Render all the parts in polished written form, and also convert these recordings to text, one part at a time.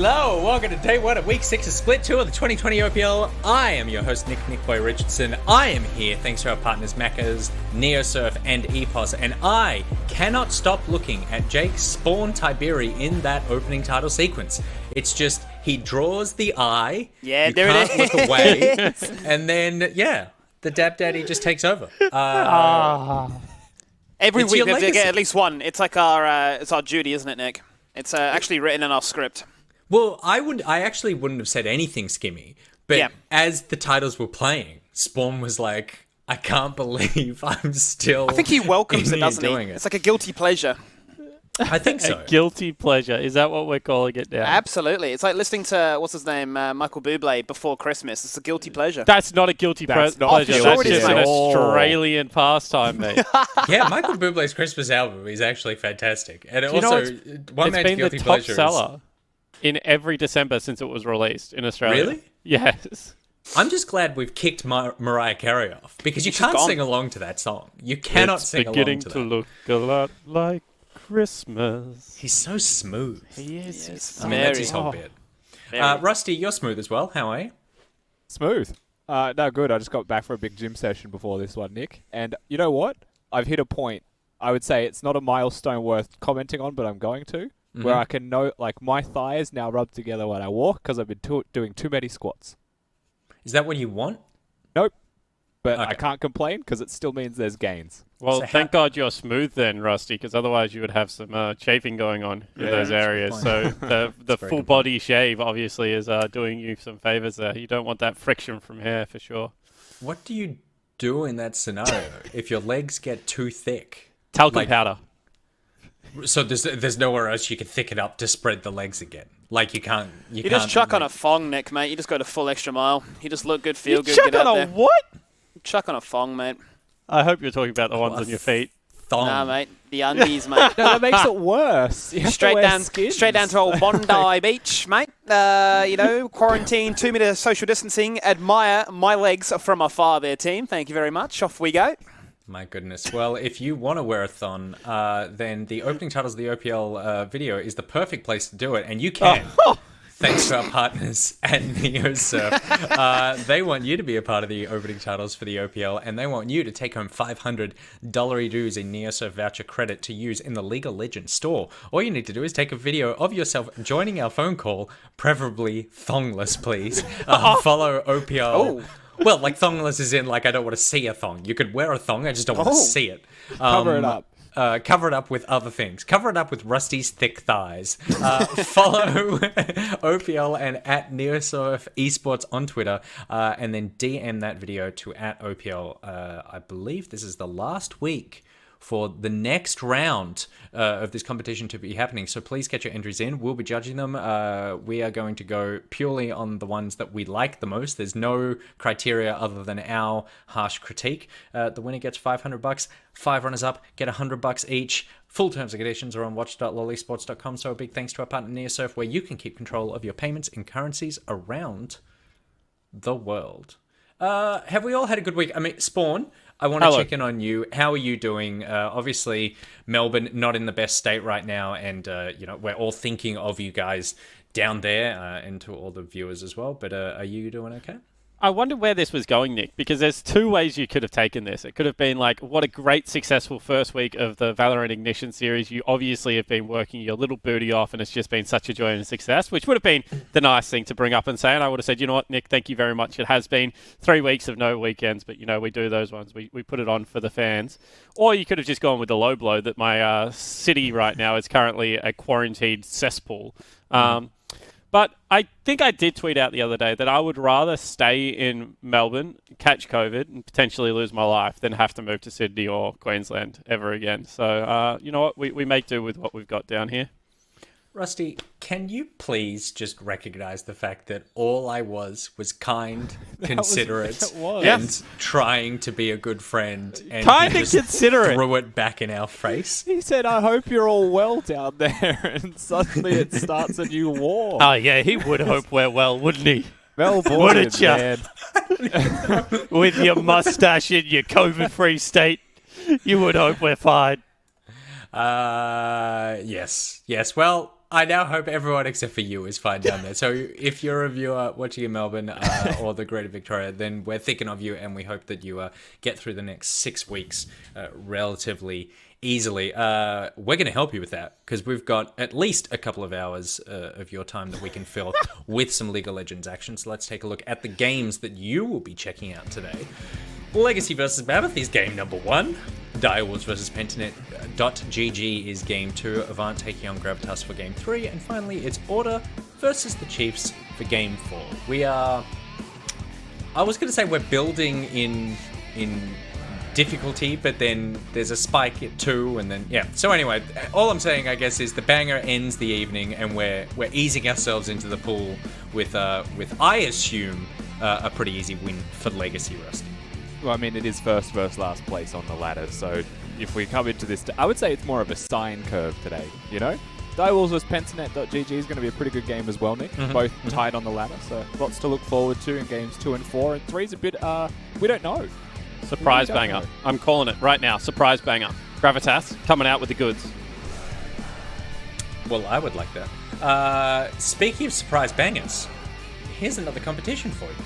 Hello, welcome to day one of week 6 of split 2 of the 2020 OPL. I am your host, Nick Boy Richardson. I am here thanks to our partners Macca's, Neosurf, and EPOS, and I cannot stop looking at Jake Spawn Tiberi in that opening title sequence. It's just, he draws the eye, yeah, you there can't it is. look away, and then, yeah, the Dab Daddy just takes over. Every It's week your we have to legacy. get at least one. It's like it's our duty, isn't it, Nick? It's actually written in our script. Well, I actually wouldn't have said anything skimmy, but Yeah. as the titles were playing, Spawn was like, I can't believe I'm still I think he welcomes in it, here doesn't he? doing it. It's like a guilty pleasure. I think so. A guilty pleasure. Is that what we're calling it now? Absolutely. It's like listening to, what's his name, Michael Bublé before Christmas. It's a guilty pleasure. That's not a guilty That's not pleasure. guilty That's at just an all. Australian pastime, mate. Yeah, Michael Bublé's Christmas album is actually fantastic. And You know, also, one it's man's been the guilty top pleasure seller in every December since it was released in Australia. Really? Yes. I'm just glad we've kicked Mariah Carey off, because you She's can't gone. sing along to that song. You cannot It's sing along beginning to to that. look a lot like Christmas. He's so smooth. He is. Yes. I mean, that's his whole Oh. bit. Very. Rusty, you're smooth as well. How are you? Smooth. No, good. I just got back for a big gym session before this one, Nick. And you know what? I've hit a point. I would say it's not a milestone worth commenting on, but I'm going to. Where I can know, like, my thighs now rub together when I walk because I've been doing too many squats. Is that what you want? Nope. But I Okay. can't complain because it still means there's gains. Well, So thank God you're smooth then, Rusty, because otherwise you would have some chafing going on in Yeah, those that's a good areas. point. So the very full good body shave obviously is doing you some favors there. You don't want that friction from hair for sure. What do you do in that scenario if your legs get too thick? Talcum Like- powder. So there's nowhere else you can thicken up to spread the legs again. Like you can't. You just chuck on a thong, Nick, mate. You just go to full extra mile. You just look good, feel good, Chuck get out on a there. what? Chuck on a thong, mate. I hope you're talking about the ones on your feet. thong. Nah, mate. The undies, mate. No, that makes it worse. You have to Straight wear down, skins. straight down to old Bondi Beach, mate. Quarantine, 2 meter social distancing. Admire my legs from afar, there, team. Thank you very much. Off we go. My goodness. Well, if you want to wear a thong, then the opening titles of the OPL video is the perfect place to do it, and you can. Thanks to our partners at Neosurf. They want you to be a part of the opening titles for the OPL, and they want you to take home $500 dues in Neosurf voucher credit to use in the League of Legends store. All you need to do is take a video of yourself joining our phone call, preferably thongless, please. Follow OPL. Oh. Well, like thongless is in, like, I don't want to see a thong. You could wear a thong, I just don't want to Oh. see it. Cover it up. Cover it up with other things. Cover it up with Rusty's thick thighs. Follow OPL and at Neosurf Esports on Twitter, and then DM that video to at OPL. I believe this is the last week for the next round of this competition to be happening. So please get your entries in. We'll be judging them. We are going to go purely on the ones that we like the most. There's no criteria other than our harsh critique. The winner gets $500. 5 runners up get $100 each. Full terms and conditions are on watch.lollysports.com. So a big thanks to our partner Neosurf, where you can keep control of your payments in currencies around the world. Have we all had a good week? I mean, Spawn, I want to Hello. check in on you. How are you doing? Obviously, Melbourne not in the best state right now, and we're all thinking of you guys down there, and to all the viewers as well. But are you doing okay? I wonder where this was going, Nick, because there's two ways you could have taken this. It could have been like, what a great successful first week of the Valorant Ignition series. You obviously have been working your little booty off, and it's just been such a joy and success, which would have been the nice thing to bring up and say. And I would have said, you know what, Nick, thank you very much. It has been 3 weeks of no weekends, but, we do those ones. We put it on for the fans. Or you could have just gone with the low blow that my city right now is currently a quarantined cesspool. But I think I did tweet out the other day that I would rather stay in Melbourne, catch COVID, and potentially lose my life than have to move to Sydney or Queensland ever again. So, you know what? We make do with what we've got down here. Rusty, can you please just recognize the fact that all I was kind, considerate, it was. and Yes. trying to be a good friend, and Kind he and just considerate. threw it back in our face? He said, I hope you're all well down there. And suddenly it starts a new war. Oh, yeah, he would hope we're well, wouldn't he? Melbourne, wouldn't ya? man. With your mustache in your COVID-free state, you would hope we're fine. Yes. Well, I now hope everyone except for you is fine down there. So if you're a viewer watching in Melbourne or the Greater Victoria, then we're thinking of you, and we hope that you get through the next 6 weeks relatively easily. We're going to help you with that, because we've got at least a couple of hours of your time that we can fill with some League of Legends action. So let's take a look at the games that you will be checking out today. Legacy versus Mammoth is game number 1. Direwolves versus Pentanet.gg is game 2. Avant taking on Gravitas for game 3. And finally, it's Order versus the Chiefs for game 4. We are... I was going to say we're building in difficulty, but then there's a spike at 2, and then... Yeah. So anyway, all I'm saying, I guess, is the banger ends the evening, and we're easing ourselves into the pool with I assume, a pretty easy win for Legacy, Rusty. Well, I mean, it is first versus last place on the ladder, so if we come into this... I would say it's more of a sine curve today, you know? Direwolves vs Pentanet.gg is going to be a pretty good game as well, Nick. Both tied on the ladder, so lots to look forward to in games 2 and 4. And 3's a bit, we don't know. Surprise banger. I'm calling it right now. Surprise banger. Gravitas coming out with the goods. Well, I would like that. Speaking of surprise bangers, here's another competition for you.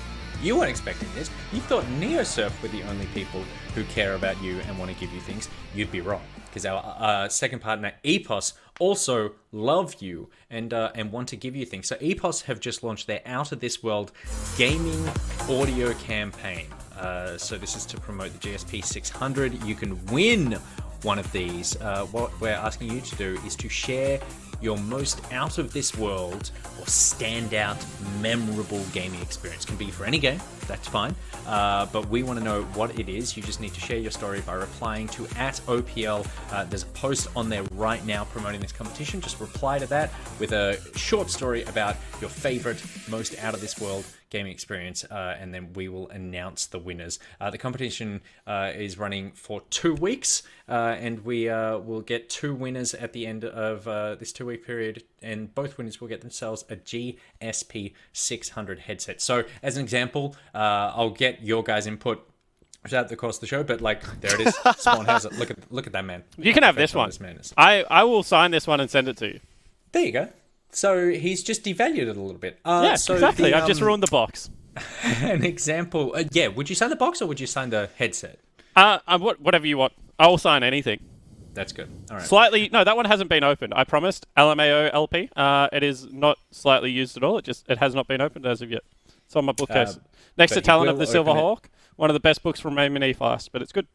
You weren't expecting this. You thought NeoSurf were the only people who care about you and want to give you things. You'd be wrong, because our second partner, EPOS, also love you and want to give you things. So EPOS have just launched their Out of This World gaming audio campaign. So this is to promote the GSP 600. You can win one of these. What we're asking you to do is to share your most out of this world or standout memorable gaming experience. Can be for any game, that's fine. But we want to know what it is. You just need to share your story by replying to @OPL. There's a post on there right now promoting this competition. Just reply to that with a short story about your favorite, most out of this world gaming experience, and then we will announce the winners. The competition is running for 2 weeks, and we will get 2 winners at the end of this 2-week period, and both winners will get themselves a GSP 600 headset. So, as an example, I'll get your guys' input throughout the course of the show, but like, there it is. Spawn has it. Look at that man. You can have this one. I will sign this one and send it to you. There you go. So he's just devalued it a little bit. So exactly. I've just ruined the box. An example. Yeah, would you sign the box or would you sign the headset? Whatever you want. I'll sign anything. That's good. All right. Slightly. No, that one hasn't been opened. I promised. LMAO LP. It is not slightly used at all. It has not been opened as of yet. It's on my bookcase. Next to Talon of the Silver Hawk. One of the best books from Raymond E. Fast, but it's good.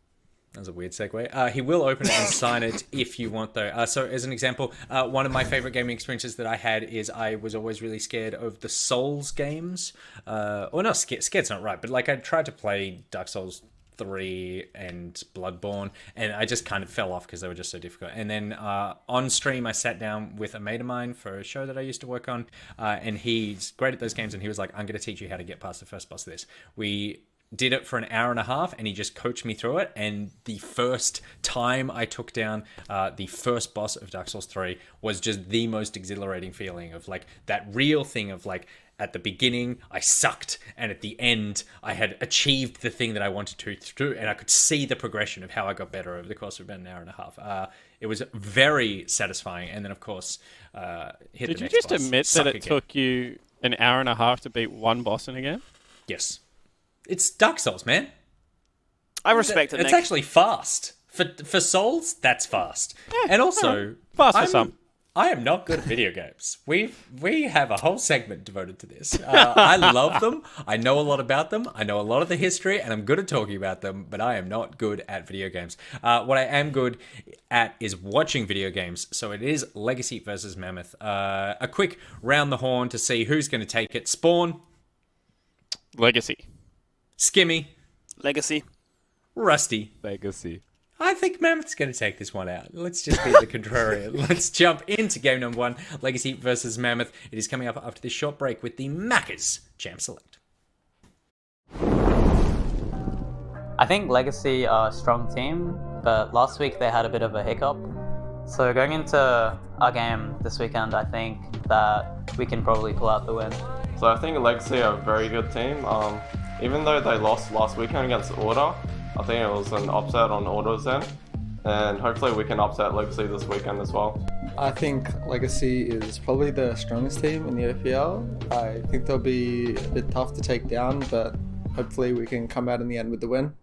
That was a weird segue. He will open it and sign it if you want, though. So, as an example, one of my favorite gaming experiences that I had is I was always really scared of the Souls games. Or not scared. Scared's not right, but like I tried to play Dark Souls 3 and Bloodborne, and I just kind of fell off because they were just so difficult. And then on stream, I sat down with a mate of mine for a show that I used to work on, and he's great at those games, and he was like, "I'm going to teach you how to get past the first boss of this." We did it for an hour and a half, and he just coached me through it. And the first time I took down the first boss of Dark Souls 3 was just the most exhilarating feeling of like that real thing of like, at the beginning I sucked, and at the end I had achieved the thing that I wanted to do, and I could see the progression of how I got better over the course of about an hour and a half. It was very satisfying. And then of course Did you just admit that it took you an hour and a half to beat one boss in a game? Yes. It's Dark Souls, man. I respect it, It's actually fast. For Souls, that's fast. Yeah, and also, fast for some. I am not good at video games. We have a whole segment devoted to this. I love them. I know a lot about them. I know a lot of the history, and I'm good at talking about them, but I am not good at video games. What I am good at is watching video games. So it is Legacy versus Mammoth. A quick round the horn to see who's going to take it. Spawn. Legacy. Skimmy. Legacy. Rusty. Legacy. I think Mammoth's going to take this one out. Let's just be the contrarian. Let's jump into game number 1, Legacy versus Mammoth. It is coming up after this short break with the Maccas Champ Select. I think Legacy are a strong team, but last week they had a bit of a hiccup. So going into our game this weekend, I think that we can probably pull out the win. So I think Legacy are a very good team. Even though they lost last weekend against Order, I think it was an upset on Order's end. And hopefully we can upset Legacy this weekend as well. I think Legacy is probably the strongest team in the OPL. I think they'll be a bit tough to take down, but hopefully we can come out in the end with the win.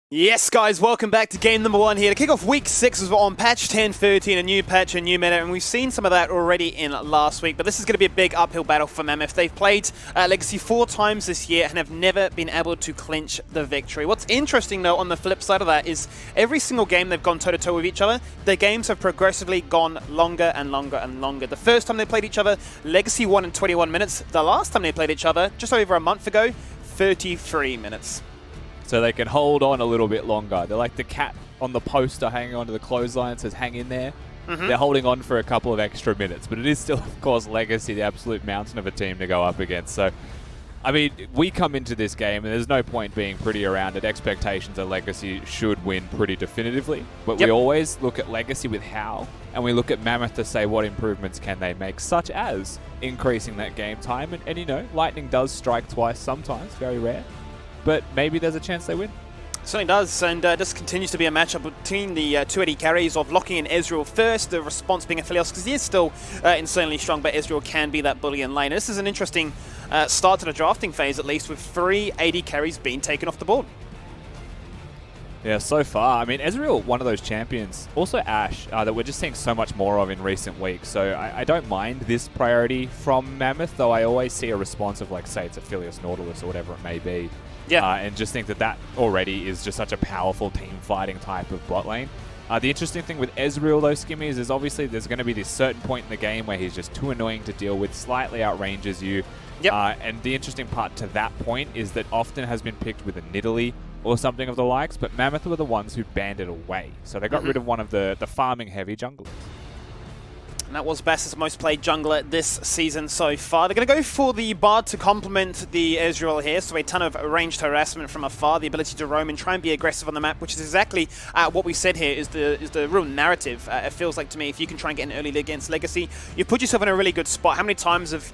Yes, guys, welcome back to game number 1 here. To kick off week 6 as well on patch 10.13, a new patch, a new meta, and we've seen some of that already in last week, but this is going to be a big uphill battle for Mammoth. They've played Legacy 4 times this year and have never been able to clinch the victory. What's interesting, though, on the flip side of that is every single game they've gone toe-to-toe with each other, their games have progressively gone longer and longer and longer. The first time they played each other, Legacy won in 21 minutes. The last time they played each other, just over a month ago, 33 minutes. So they can hold on a little bit longer. They're like the cat on the poster hanging onto the clothesline, says hang in there. They're holding on for a couple of extra minutes, but it is still, of course, Legacy, the absolute mountain of a team to go up against. So, I mean, we come into this game, and there's no point being pretty around it. Expectations of Legacy should win pretty definitively, but we always look at Legacy with how, and we look at Mammoth to say what improvements can they make, such as increasing that game time. And you know, lightning does strike twice sometimes, very rare. But maybe there's a chance they win. Certainly does, and this continues to be a matchup between the two AD carries of locking in Ezreal first, the response being Aphelios, because he is still insanely strong, but Ezreal can be that bully in lane. This is an interesting start to the drafting phase, at least, with 3 AD carries being taken off the board. Yeah, so far, I mean, Ezreal, one of those champions, also Ashe, that we're just seeing so much more of in recent weeks. So I don't mind this priority from Mammoth, though I always see a response of, like, say, it's Aphelios, Nautilus, or whatever it may be. Yeah. And just think that that already is just such a powerful team-fighting type of bot lane. The interesting thing with Ezreal, though, Skimmies, is obviously there's going to be this certain point in the game where he's just too annoying to deal with, slightly outranges you. Yep. And the interesting part to that point is that often has been picked with a Nidalee or something of the likes, but Mammoth were the ones who banned it away. So they got rid of one of the farming-heavy junglers. And that was Bass's most played jungler this season so far. They're going to go for the Bard to complement the Ezreal here, so a ton of ranged harassment from afar, the ability to roam and try and be aggressive on the map, which is exactly what we said here is the real narrative. It feels like to me, if you can try and get an early lead against Legacy, you put yourself in a really good spot. How many times have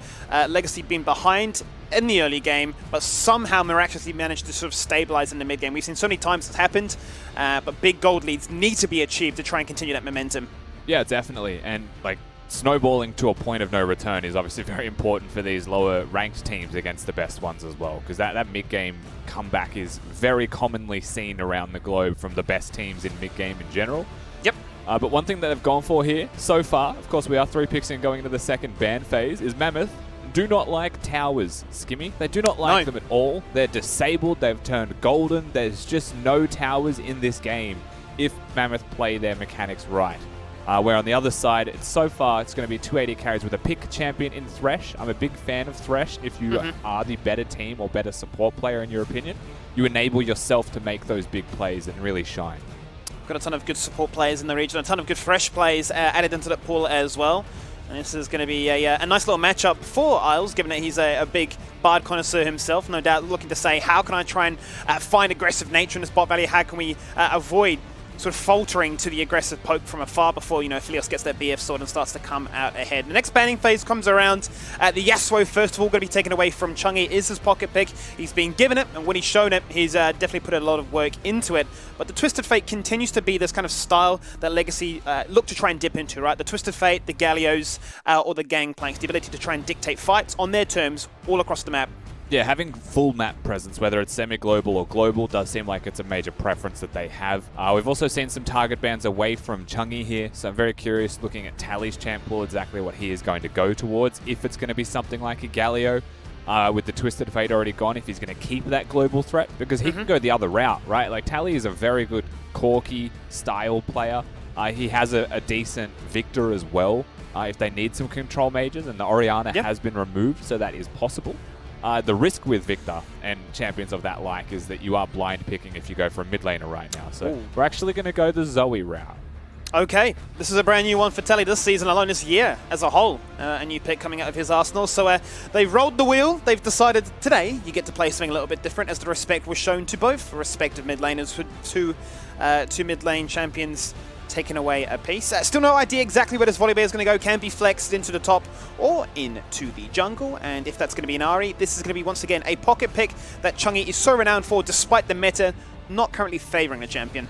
Legacy been behind in the early game, but somehow miraculously managed to sort of stabilize in the mid game? We've seen so many times it's happened, but big gold leads need to be achieved to try and continue that momentum. Yeah, definitely. And like snowballing to a point of no return is obviously very important for these lower ranked teams against the best ones as well, because that mid-game comeback is very commonly seen around the globe from the best teams in mid-game in general. Yep. But one thing that they've gone for here so far, of course we are 3 picks in going into the second ban phase, is Mammoth do not like towers, Skimmy. They do not like them at all. They're disabled, they've turned golden. There's just no towers in this game if Mammoth play their mechanics right. Where on the other side, so far, it's going to be 280 carries with a pick champion in Thresh. I'm a big fan of Thresh. If you are the better team or better support player, in your opinion, you enable yourself to make those big plays and really shine. Got a ton of good support players in the region, a ton of good Thresh plays added into that pool as well. And this is going to be a nice little matchup for Isles, given that he's a big Bard connoisseur himself. No doubt looking to say, how can I try and find aggressive nature in this bot value? How can we avoid sort of faltering to the aggressive poke from afar before, you know, Aphelios gets that BF sword and starts to come out ahead. The next banning phase comes around. The Yasuo, first of all, going to be taken away from Chungi. It is his pocket pick. He's been given it, and when he's shown it, he's definitely put a lot of work into it. But the Twisted Fate continues to be this kind of style that Legacy look to try and dip into, right? The Twisted Fate, the Gallios, or the Gangplanks, the ability to try and dictate fights on their terms all across the map. Yeah, having full map presence, whether it's semi-global or global, does seem like it's a major preference that they have. We've also seen some target bans away from Chungi here, so I'm very curious looking at Tally's champ pool, exactly what he is going to go towards. If it's going to be something like a Galio, with the Twisted Fate already gone, if he's going to keep that global threat, because he can go the other route, right? Like, Tally is a very good Corki style player. He has a decent Victor as well if they need some control mages, and the Orianna has been removed, so that is possible. The risk with Victor and champions of that like is that you are blind picking if you go for a mid laner right now. So we're actually going to go the Zoe route. Okay, this is a brand new one for Telly this season alone, this year as a whole. A new pick coming out of his arsenal. So they've rolled the wheel. They've decided today you get to play something a little bit different, as the respect was shown to both respective mid laners, for two mid lane champions taking away a piece. Still no idea exactly where this Volibear is going to go. Can be flexed into the top or into the jungle. And if that's going to be an Ahri, this is going to be once again a pocket pick that Chungi is so renowned for, despite the meta not currently favoring the champion.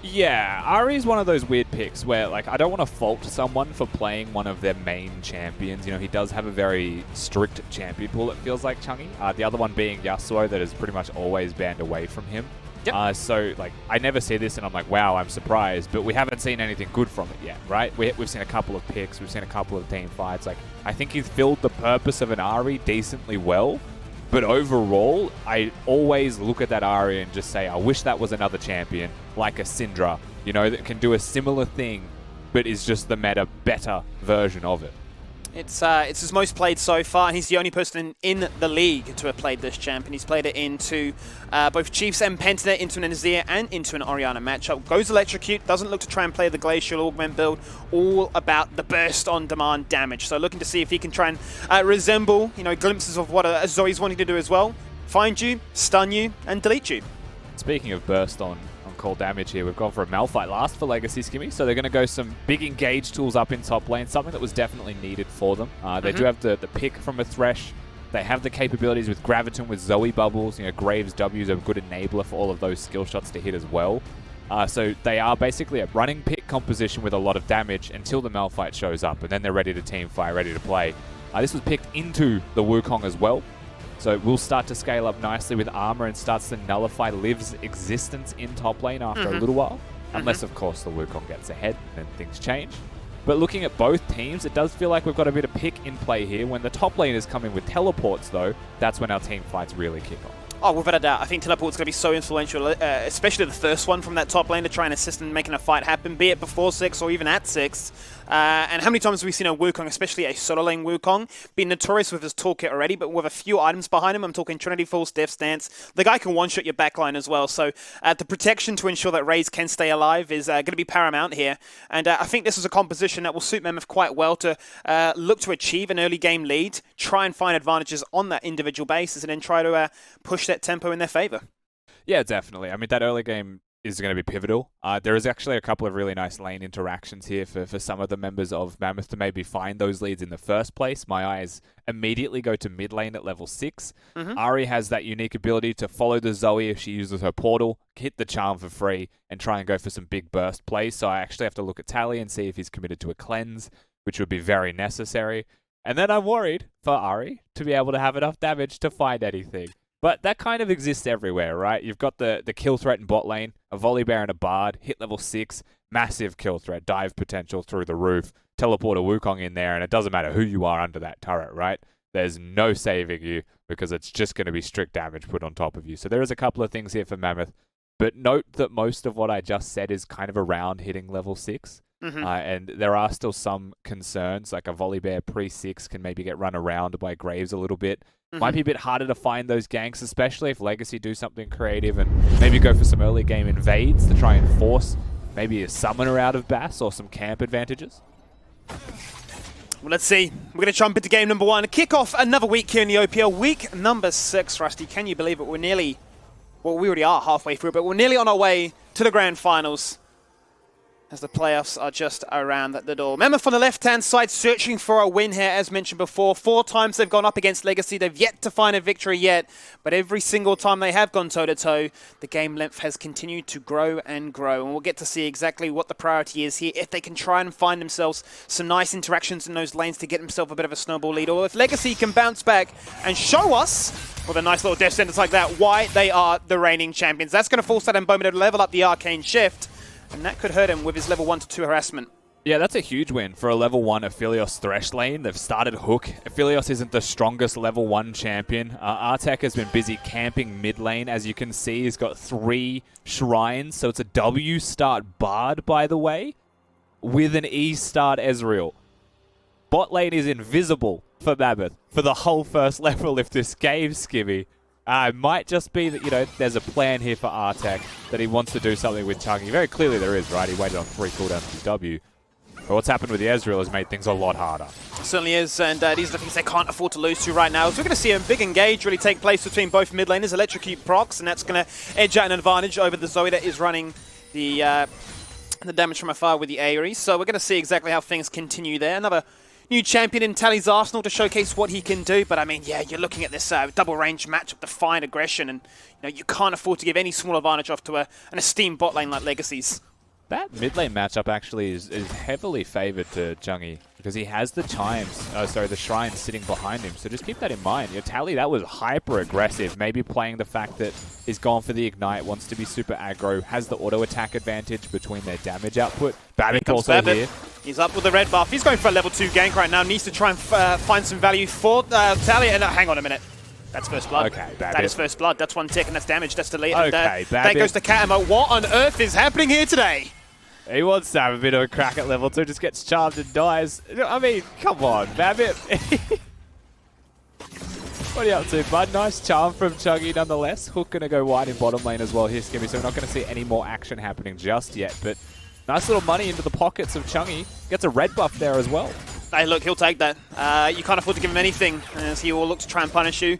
Yeah, Ahri is one of those weird picks where, like, I don't want to fault someone for playing one of their main champions. You know, he does have a very strict champion pool, it feels like, Chungi. The other one being Yasuo, that is pretty much always banned away from him. Yep. So, like, I never see this and I'm like, wow, I'm surprised. But we haven't seen anything good from it yet, right? We've seen a couple of picks. We've seen a couple of team fights. Like, I think he's filled the purpose of an Ahri decently well. But overall, I always look at that Ahri and just say, I wish that was another champion, like a Syndra, you know, that can do a similar thing, but is just the meta better version of it. It's his most played so far. He's the only person in the league to have played this champion. He's played it into both Chiefs and Pentanet, into an Azir and into an Orianna matchup. Goes Electrocute, doesn't look to try and play the Glacial Augment build, all about the burst on demand damage. So looking to see if he can try and resemble, you know, glimpses of what a Zoe's wanting to do as well. Find you, stun you, and delete you. Speaking of burst on call damage here, we've gone for a Malphite last for Legacy Skimmy, so they're going to go some big engage tools up in top lane, something that was definitely needed for them. They do have the pick from a Thresh. They have the capabilities with Graviton, with Zoe Bubbles. You know, Graves W is a good enabler for all of those skill shots to hit as well. So they are basically a running pick composition with a lot of damage until the Malphite shows up, and then they're ready to team fight, ready to play. This was picked into the Wukong as well. So we'll start to scale up nicely with armor and starts to nullify Liv's existence in top lane after a little while. Unless, of course, the Wukong gets ahead and things change. But looking at both teams, it does feel like we've got a bit of pick in play here. When the top lane is coming with teleports, though, that's when our team fights really kick off. Oh, without a doubt. I think teleport's going to be so influential, especially the first one from that top lane to try and assist in making a fight happen, be it before 6 or even at 6. And how many times have we seen a Wukong, especially a solo lane Wukong, be notorious with his toolkit already, but with a few items behind him? I'm talking Trinity Falls, Death Stance. The guy can one-shot your backline as well. So the protection to ensure that Raze can stay alive is going to be paramount here. And I think this is a composition that will suit Mammoth quite well to look to achieve an early game lead, try and find advantages on that individual basis, and then try to push that tempo in their favor. Yeah, definitely. I mean, that early game is going to be pivotal. There is actually a couple of really nice lane interactions here for some of the members of Mammoth to maybe find those leads in the first place. My eyes immediately go to mid lane at level 6. Ahri has that unique ability to follow the Zoe if she uses her portal, hit the charm for free, and try and go for some big burst plays. So I actually have to look at Tally and see if he's committed to a cleanse, which would be very necessary. And then I'm worried for Ahri to be able to have enough damage to find anything. But that kind of exists everywhere, right? You've got the kill threat in bot lane, a Volibear and a Bard, hit level 6, massive kill threat, dive potential through the roof, teleport a Wukong in there, and it doesn't matter who you are under that turret, right? There's no saving you because it's just going to be strict damage put on top of you. So there is a couple of things here for Mammoth, but note that most of what I just said is kind of around hitting level 6. And there are still some concerns, like a Volibear pre-6 can maybe get run around by Graves a little bit. Might be a bit harder to find those ganks, especially if Legacy do something creative and maybe go for some early game invades to try and force maybe a summoner out of Bass or some camp advantages. Well, let's see. We're going to jump into game number 1. Kick off another week here in the OPL. Week number 6, Rusty. Can you believe it? We're nearly, well, we already are halfway through, but we're nearly on our way to the grand finals, as the playoffs are just around the door. Mammoth on the left-hand side searching for a win here, as mentioned before. 4 times they've gone up against Legacy. They've yet to find a victory yet, but every single time they have gone toe-to-toe, the game length has continued to grow and grow, and we'll get to see exactly what the priority is here, if they can try and find themselves some nice interactions in those lanes to get themselves a bit of a snowball lead, or if Legacy can bounce back and show us, with a nice little death sentence like that, why they are the reigning champions. That's going to force that Emboma to level up the Arcane Shift, and that could hurt him with his level 1 to 2 harassment. Yeah, that's a huge win for a level 1 Aphelios Thresh lane. They've started Hook. Aphelios isn't the strongest level 1 champion. Artek has been busy camping mid lane. As you can see, he's got 3 shrines. So it's a W start Bard, by the way, with an E start Ezreal. Bot lane is invisible for Mammoth for the whole first level of this game, Skibby. It might just be that, you know, there's a plan here for Artek, that he wants to do something with Chunky. Very clearly there is, right? He waited on 3 cooldowns to W. But what's happened with the Ezreal has made things a lot harder. It certainly is, and these are the things they can't afford to lose to right now. So we're going to see a big engage really take place between both mid laners, electrocute procs, and that's going to edge out an advantage over the Zoe that is running the damage from afar with the Ares. So we're going to see exactly how things continue there. Another new champion in Tally's arsenal to showcase what he can do. But I mean, yeah, you're looking at this double range matchup, defiant aggression, and you can't afford to give any small advantage off to an esteemed bot lane like Legacy's. That mid lane matchup actually is heavily favored to Chungy because he has the the shrines sitting behind him. So just keep that in mind. Your Tally, that was hyper aggressive. Maybe playing the fact that he's gone for the ignite, wants to be super aggro, has the auto attack advantage between their damage output. Babbitt also here. He's up with the red buff. He's going for a level 2 gank right now. Needs to try and find some value for Tally. And hang on a minute. That's first blood. Okay, Babbitt. That is first blood. That's 1 tick and that's damage. That's delete. Okay, and, Babbitt. that goes to Katamo. What on earth is happening here today? He wants to have a bit of a crack at level 2, just gets charmed and dies. I mean, come on, Babbitt. What are you up to, bud? Nice charm from Chuggy nonetheless. Hook going to go wide in bottom lane as well here, Skimmy, so we're not going to see any more action happening just yet. But nice little money into the pockets of Chungy. Gets a red buff there as well. Hey, look, he'll take that. You can't afford to give him anything as he will look to try and punish you.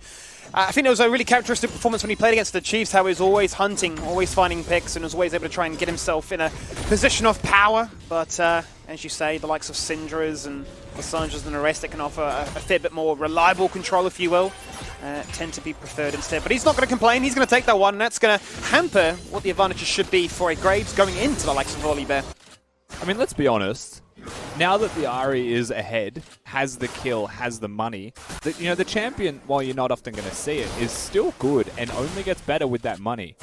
I think it was a really characteristic performance when he played against the Chiefs, how he was always hunting, always finding picks, and was always able to try and get himself in a position of power. But as you say, the likes of Syndra's and Cassandra's and the rest that can offer a fair bit more reliable control, if you will, tend to be preferred instead. But he's not going to complain. He's going to take that one, and that's going to hamper what the advantages should be for a Graves going into the likes of Volibear. I mean, let's be honest. Now that the Ahri is ahead, has the kill, has the money, the champion, while you're not often going to see it, is still good and only gets better with that money.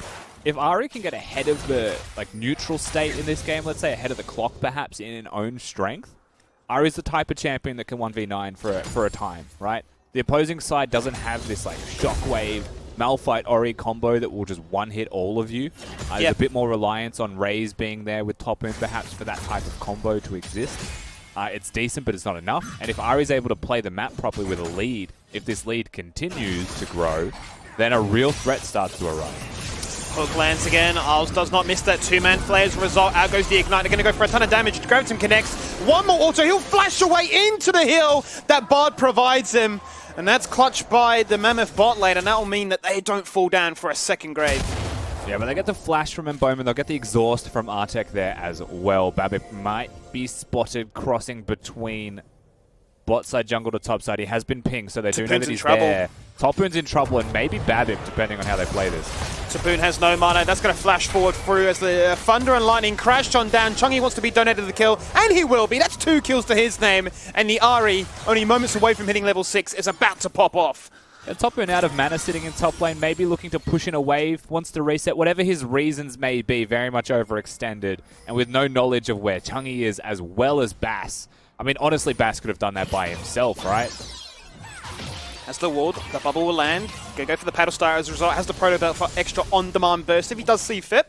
If Ahri can get ahead of the neutral state in this game, let's say ahead of the clock perhaps in an own strength, Ahri's the type of champion that can 1v9 for a time, right? The opposing side doesn't have this shockwave Malphite Ori combo that will just one-hit all of you. There's a bit more reliance on Raze being there with top end perhaps for that type of combo to exist. It's decent, but it's not enough. And if Ahri's able to play the map properly with a lead, if this lead continues to grow, then a real threat starts to arise. Hook lands again. Isles does not miss that 2-man play. As a result, out goes the Ignite. They're going to go for a ton of damage. Graviton connects. One more auto. He'll flash away into the hill that Bard provides him. And that's clutched by the Mammoth bot lane, and that will mean that they don't fall down for a second grave. Yeah, but they get the flash from Bowman. They'll get the exhaust from Artek there as well. Babbitt might be spotted crossing between bot side jungle to top side. He has been pinged, so they do know that he's there. Topoon's in trouble, and maybe Babbitt, depending on how they play this. Topoon has no mana. That's going to flash forward through as the Thunder and Lightning crashed on down. Chungy wants to be donated the kill, and he will be. That's 2 kills to his name. And the Ahri, only moments away from hitting level 6, is about to pop off. Topoon out of mana, sitting in top lane, maybe looking to push in a wave, wants to reset, whatever his reasons may be, very much overextended, and with no knowledge of where Chungy is, as well as Bass. I mean, honestly, Bass could have done that by himself, right? Has the ward, the bubble will land. Go for the paddle star as a result. Has the proto belt for extra on-demand burst if he does see fit.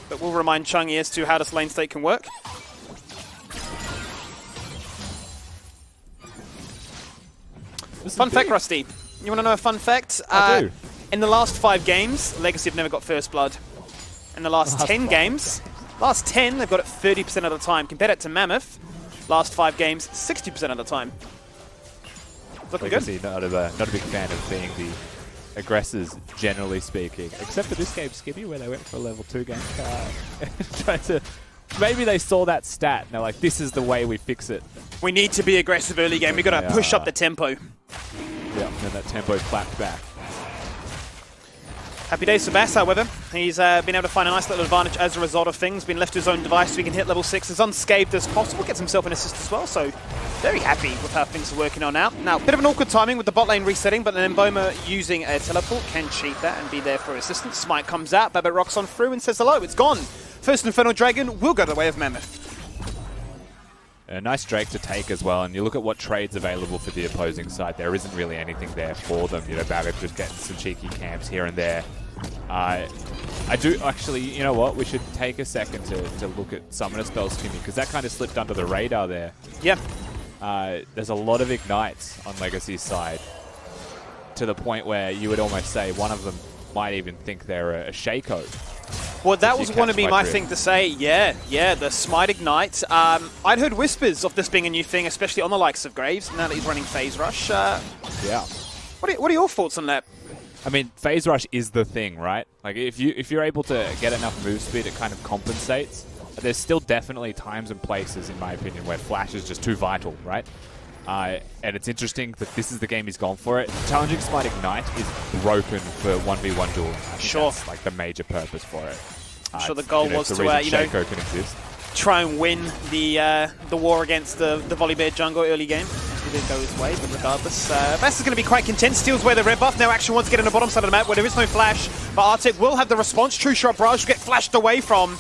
But we'll remind Chungy as to how this lane state can work. Fun fact, Rusty. You want to know a fun fact? I do. In the last 5 games, Legacy have never got first blood. In the last 10 games, last 10, they've got it 30% of the time. Compare that to Mammoth, last 5 games, 60% of the time. Looking Legacy, good. not a big fan of being the aggressors, generally speaking. Except for this game, Skippy, where they went for a level 2 game. Maybe they saw that stat and they're like, this is the way we fix it. We need to be aggressive early game. We've got to push up the tempo. Yeah, and then that tempo clapped back. Happy days for Bass, however. He's been able to find a nice little advantage as a result of things. Been left to his own device so he can hit level 6 as unscathed as possible. Gets himself an assist as well, so very happy with how things are working on now. Now, bit of an awkward timing with the bot lane resetting, but then Mboma using a teleport can cheat that and be there for assistance. Smite comes out, Babbitt rocks on through and says hello. It's gone. First Infernal Dragon will go the way of Mammoth. A nice Drake to take as well, and you look at what trades available for the opposing side, there isn't really anything there for them. You know, Babbitt just getting some cheeky camps here and there. I do actually, you know what, we should take a second to look at Summoner Spells, Kimmy, because that kind of slipped under the radar there. Yeah. There's a lot of Ignites on Legacy's side, to the point where you would almost say one of them might even think they're a Shaco. Well, that was going to be my thing to say. Yeah, the Smite Ignite. I'd heard whispers of this being a new thing, especially on the likes of Graves, now that he's running Phase Rush. Yeah. What are your thoughts on that? I mean, Phase Rush is the thing, right? Like, if you're able to get enough move speed, it kind of compensates. There's still definitely times and places, in my opinion, where Flash is just too vital, right? And it's interesting that this is the game he's gone for it. Challenging Smite Ignite is broken for 1v1 duel. Sure. That's like the major purpose for it. I'm sure the goal was to, Shaco can exist. Try and win the war against the Volibear jungle early game. It didn't go his way, but regardless, Bass is going to be quite content. Steals away the red buff. Now Action wants to get on the bottom side of the map where there is no flash, but Arctic will have the response. True Shot Barrage will get flashed away from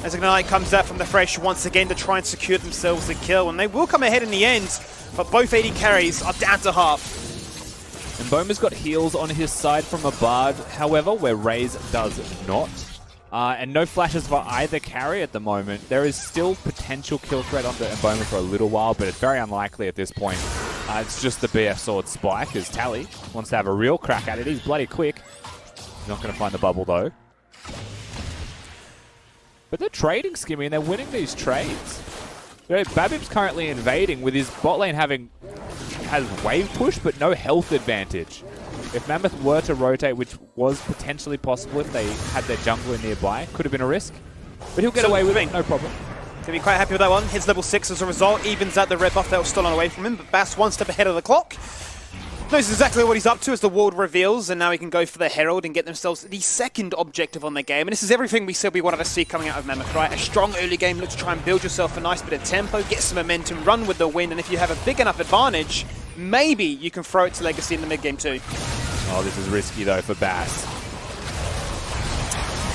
as Ignite comes out from the Fresh once again to try and secure themselves the kill, and they will come ahead in the end, but both 80 carries are down to half. And Boma's got heals on his side from a Bard, however, where Raze does not. And no flashes for either carry at the moment. There is still potential kill threat on the Mboma for a little while, but it's very unlikely at this point. It's just the BF Sword Spike, as Tally wants to have a real crack at it. He's bloody quick. He's not going to find the bubble, though. But they're trading, Skimmy, and they're winning these trades. Babib's currently invading with his bot lane has wave push, but no health advantage. If Mammoth were to rotate, which was potentially possible if they had their jungler nearby, could have been a risk. But he'll get away with it, no problem. Gonna be quite happy with that one. Hits level 6 as a result, evens out the red buff that was stolen away from him, but Bass one step ahead of the clock. Knows exactly what he's up to as the ward reveals, and now he can go for the Herald and get themselves the second objective on the game. And this is everything we said we wanted to see coming out of Mammoth, right? A strong early game, look to try and build yourself a nice bit of tempo, get some momentum, run with the win, and if you have a big enough advantage, maybe you can throw it to Legacy in the mid game too. Oh, this is risky though for Bass.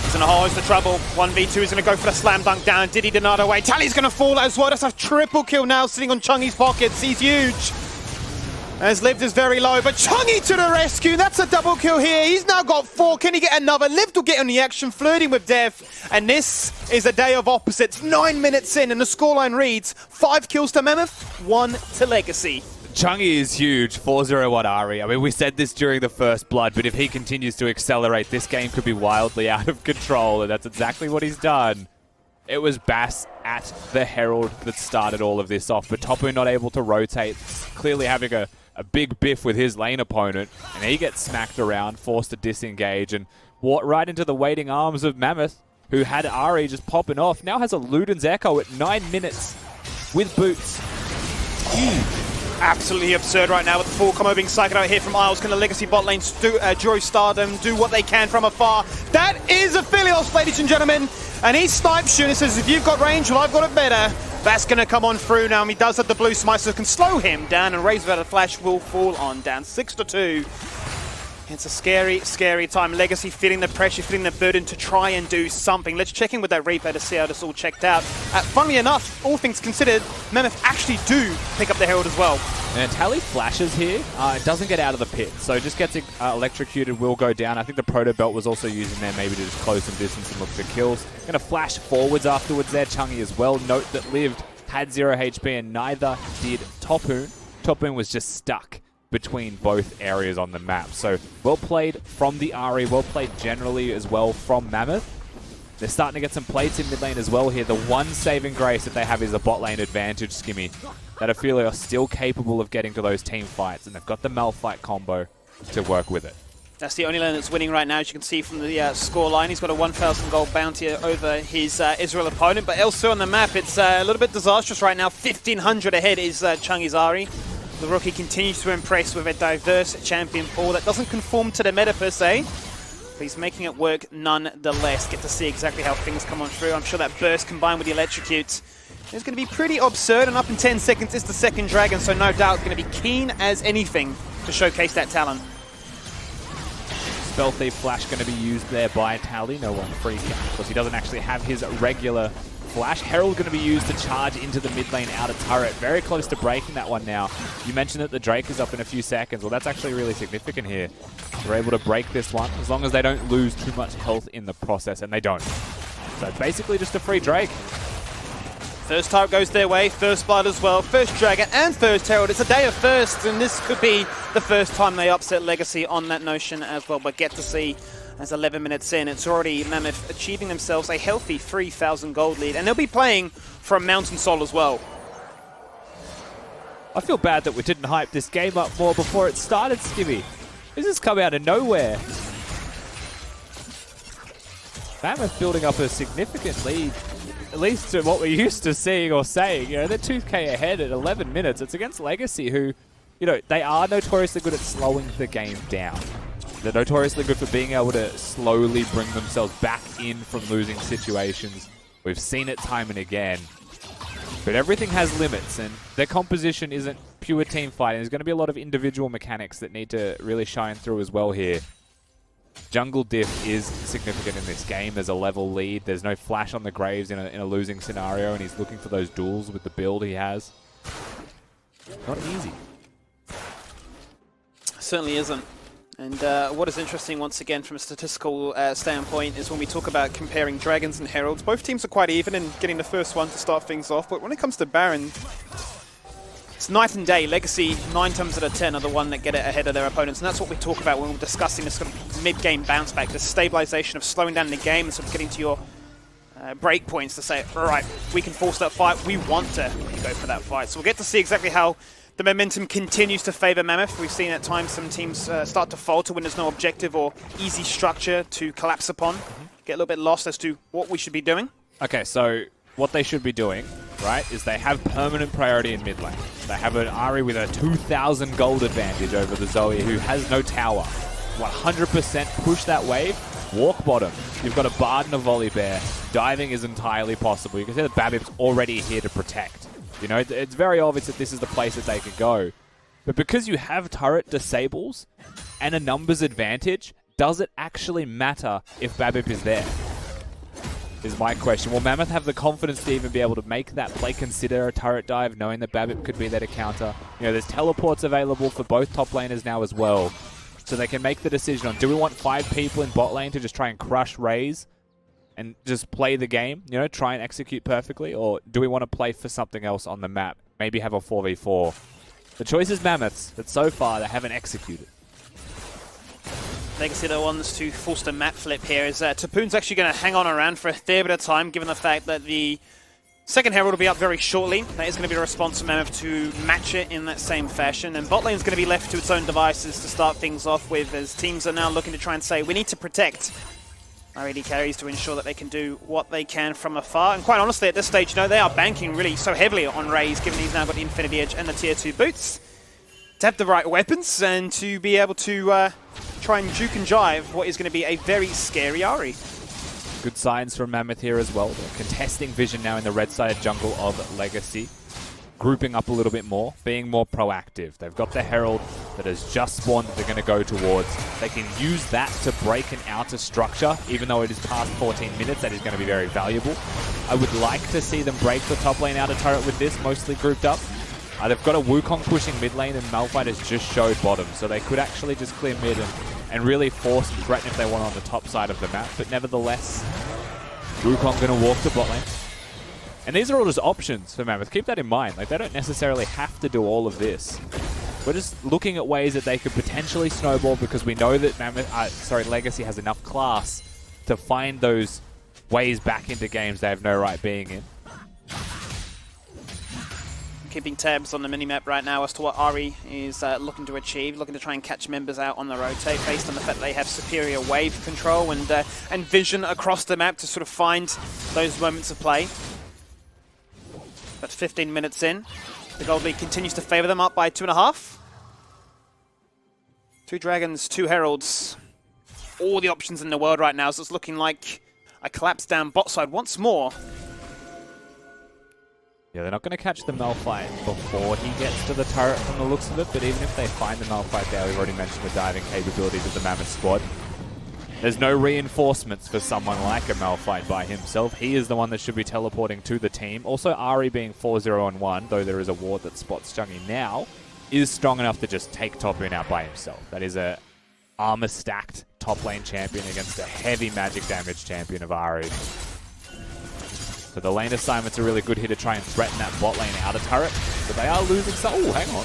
He's in a whole host of trouble. 1v2 is going to go for the slam dunk down. Diddy denied away. Tally's going to fall as well. That's a triple kill now sitting on Chungy's pockets. He's huge. As Lived is very low, but Chungy to the rescue. That's a double kill here. He's now got 4. Can he get another? Lived will get on the action, flirting with Dev. And this is a day of opposites. 9 minutes in, and the scoreline reads 5 kills to Mammoth, 1 to Legacy. Chungy is huge, 4-0-1 Ari. I mean, we said this during the first blood, but if he continues to accelerate, this game could be wildly out of control, and that's exactly what he's done. It was Bass at the Herald that started all of this off, but Topu not able to rotate, clearly having a big biff with his lane opponent, and he gets smacked around, forced to disengage, and walk right into the waiting arms of Mammoth, who had Ari just popping off. Now has a Luden's Echo at 9 minutes with boots. Huge. Absolutely absurd right now with the full combo being cycled out here from Isles. Can the Legacy bot lane duo Stardom do what they can from afar? That is a Philios, ladies and gentlemen. And he snipes you and he says, if you've got range, well, I've got it better. That's going to come on through now, and he does have the blue smite, so can slow him down, and Raze without a flash will fall on down 6-2. It's a scary, scary time. Legacy feeling the pressure, feeling the burden to try and do something. Let's check in with that replay to see how this all checked out. Funnily enough, all things considered, Mammoth actually do pick up the Herald as well. And Tally flashes here. It doesn't get out of the pit, so just gets electrocuted, will go down. I think the Proto Belt was also using there maybe to just close some distance and look for kills. Going to flash forwards afterwards there, Chungy as well. Note that Lived had 0 HP and neither did Topoon. Topoon was just stuck between both areas on the map. So well played from the Ari, well played generally as well from Mammoth. They're starting to get some plates in mid lane as well here. The one saving grace that they have is a bot lane advantage, Skimmy. That Ophelia are still capable of getting to those team fights, and they've got the Malphite combo to work with it. That's the only lane that's winning right now, as you can see from the score line. He's got a 1,000 gold bounty over his Israel opponent, but elsewhere on the map, it's a little bit disastrous right now. 1,500 ahead is Chungy's Ari. The rookie continues to impress with a diverse champion pool that doesn't conform to the meta per se, but he's making it work nonetheless. Get to see exactly how things come on through. I'm sure that burst combined with the electrocute is going to be pretty absurd, and up in 10 seconds is the second dragon, so no doubt going to be keen as anything to showcase that talent. Spell Thief Flash going to be used there by Tally. No one free because he doesn't actually have his regular flash. Herald going to be used to charge into the mid lane outer turret. Very close to breaking that one now. You mentioned that the Drake is up in a few seconds. Well, that's actually really significant here. They're able to break this one as long as they don't lose too much health in the process, and they don't. So it's basically just a free Drake. First turret goes their way, first blood as well, first dragon and first herald. It's a day of firsts, and this could be the first time they upset Legacy on that notion as well. But get to see, as 11 minutes in, it's already Mammoth achieving themselves a healthy 3,000 gold lead, and they'll be playing from Mountain Soul as well. I feel bad that we didn't hype this game up more before it started, Skibby. This has come out of nowhere. Mammoth building up a significant lead, at least to what we're used to seeing or saying. You know, they're 2k ahead at 11 minutes. It's against Legacy, who, you know, they are notoriously good at slowing the game down. They're notoriously good for being able to slowly bring themselves back in from losing situations. We've seen it time and again. But everything has limits, and their composition isn't pure team fighting. There's going to be a lot of individual mechanics that need to really shine through as well here. Jungle diff is significant in this game. There's a level lead. There's no flash on the Graves in a losing scenario, and he's looking for those duels with the build he has. Not easy. Certainly isn't. And what is interesting, once again, from a statistical standpoint, is when we talk about comparing Dragons and Heralds, both teams are quite even in getting the first one to start things off. But when it comes to Baron, it's night and day. Legacy, 9 times out of 10, are the one that get it ahead of their opponents. And that's what we talk about when we're discussing this sort of mid-game bounce back, the stabilization of slowing down the game and sort of getting to your break points to say, all right, we can force that fight. We want to go for that fight. So we'll get to see exactly how the momentum continues to favor Mammoth. We've seen at times some teams start to falter when there's no objective or easy structure to collapse upon. Get a little bit lost as to what we should be doing. Okay, so what they should be doing, right, is they have permanent priority in mid lane. They have an Ahri with a 2,000 gold advantage over the Zoe, who has no tower. 100% push that wave, walk bottom. You've got a Bard and a Volley Bear. Diving is entirely possible. You can see that Babib's already here to protect. You know, it's very obvious that this is the place that they could go. But because you have turret disables and a numbers advantage, does it actually matter if Babib is there? Is my question. Will Mammoth have the confidence to even be able to make that play, consider a turret dive, knowing that Babib could be there to counter? You know, there's teleports available for both top laners now as well. So they can make the decision on, do we want 5 people in bot lane to just try and crush Raze and just play the game, you know, try and execute perfectly? Or do we want to play for something else on the map? Maybe have a 4v4. The choice is Mammoth's, but so far they haven't executed. Legacy the ones to force the map flip here is Tapoon's actually going to hang on around for a fair bit of time, given the fact that the second Herald will be up very shortly. That is going to be a response from Mammoth to match it in that same fashion. And bot lane's going to be left to its own devices to start things off with, as teams are now looking to try and say, we need to protect our AD carries to ensure that they can do what they can from afar. And quite honestly, at this stage, you know, they are banking really so heavily on Raze, given he's now got the Infinity Edge and the Tier 2 boots, to have the right weapons and to be able to try and juke and jive what is going to be a very scary Ahri. Good signs from Mammoth here as well. They're contesting vision now in the red side jungle of Legacy. Grouping up a little bit more, being more proactive. They've got the Herald that has just spawned that they're going to go towards. They can use that to break an outer structure, even though it is past 14 minutes. That is going to be very valuable. I would like to see them break the top lane outer turret with this, mostly grouped up. They've got a Wukong pushing mid lane, and Malphite has just showed bottom, so they could actually just clear mid and really force and threaten if they want on the top side of the map. But nevertheless, Wukong going to walk to bot lane. And these are all just options for Mammoth. Keep that in mind. Like, they don't necessarily have to do all of this. We're just looking at ways that they could potentially snowball, because we know that Legacy has enough class to find those ways back into games they have no right being in. Keeping tabs on the minimap right now as to what Ahri is looking to achieve, looking to try and catch members out on the rotate based on the fact that they have superior wave control and vision across the map to sort of find those moments of play. But 15 minutes in, the gold lead continues to favour them, up by 2.5. 2 Dragons, 2 Heralds. All the options in the world right now, so it's looking like a collapse down bot side once more. Yeah, they're not going to catch the Malphite before he gets to the turret from the looks of it, but even if they find the Malphite there, we've already mentioned the diving capabilities of the Mammoth squad. There's no reinforcements for someone like a Malphite by himself. He is the one that should be teleporting to the team. Also, Ari being 4-0-1, though there is a ward that spots Chungy now, is strong enough to just take top lane out by himself. That is a armor-stacked top lane champion against a heavy magic damage champion of Ari. So the lane assignment's a really good here to try and threaten that bot lane outer turret, but they are losing some. Oh, hang on.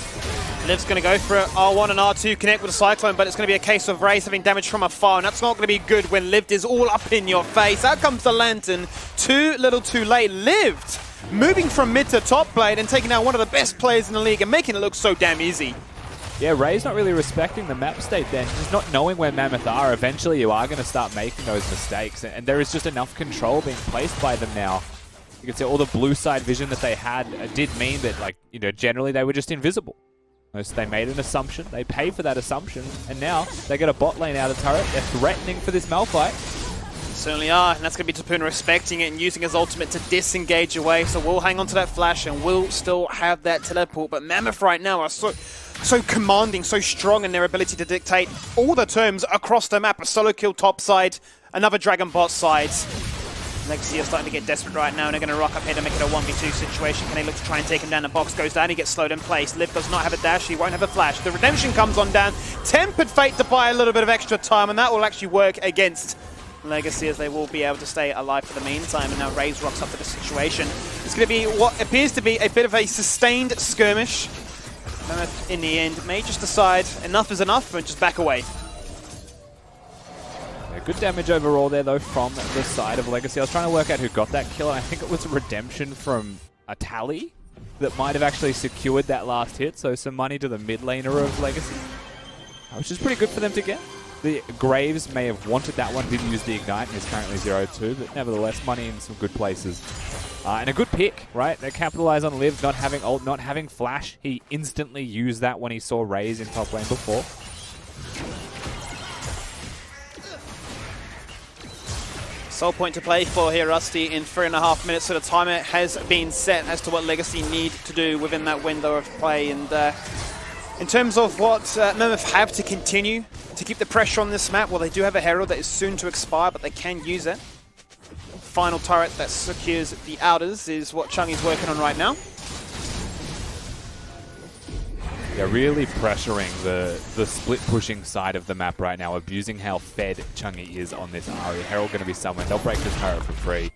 Liv's going to go for it. R1 and R2 connect with a Cyclone, but it's going to be a case of Raze having damage from afar, and that's not going to be good when Lived is all up in your face. Out comes the Lantern. Too little too late. Lived moving from mid to top lane and taking out one of the best players in the league and making it look so damn easy. Yeah, Ray's not really respecting the map state then. Just not knowing where Mammoth are. Eventually you are going to start making those mistakes, and there is just enough control being placed by them now. You can see all the blue side vision that they had did mean that, like, you know, generally they were just invisible. So they made an assumption, they pay for that assumption, and now they get a bot lane out of turret. They're threatening for this Malphite. Certainly are, and that's going to be Tapuna respecting it and using his ultimate to disengage away, so we'll hang on to that flash and we'll still have that teleport. But Mammoth right now are so commanding, so strong in their ability to dictate all the terms across the map. A solo kill top side, another Dragon bot side. Legacy are starting to get desperate right now, and they're going to rock up here to make it a 1v2 situation. Can they look to try and take him down? The box goes down, he gets slowed in place. Liv does not have a dash, he won't have a flash. The redemption comes on down. Tempered Fate to buy a little bit of extra time, and that will actually work against Legacy, as they will be able to stay alive for the meantime. And now Raze rocks up to the situation. It's going to be what appears to be a bit of a sustained skirmish. Mammoth, in the end, may just decide enough is enough and just back away. Yeah, good damage overall there, though, from the side of Legacy. I was trying to work out who got that kill, and I think it was a redemption from a Tally that might have actually secured that last hit. So some money to the mid laner of Legacy, which is pretty good for them to get. The Graves may have wanted that one, didn't use the Ignite, and is currently 0-2, but nevertheless, money in some good places. And a good pick, right? They capitalize on Liv not having ult, not having flash. He instantly used that when he saw Raze in top lane before. Sole point to play for here, Rusty, in 3.5 minutes. So the timer has been set as to what Legacy need to do within that window of play. And in terms of what Mammoth have to continue to keep the pressure on this map, well, they do have a Herald that is soon to expire, but they can use it. Final turret that secures the outers is what Chungy's working on right now. They're really pressuring the split pushing side of the map right now, abusing how fed Chungy is on this Ari. Herald going to be somewhere. They'll break the turret for free.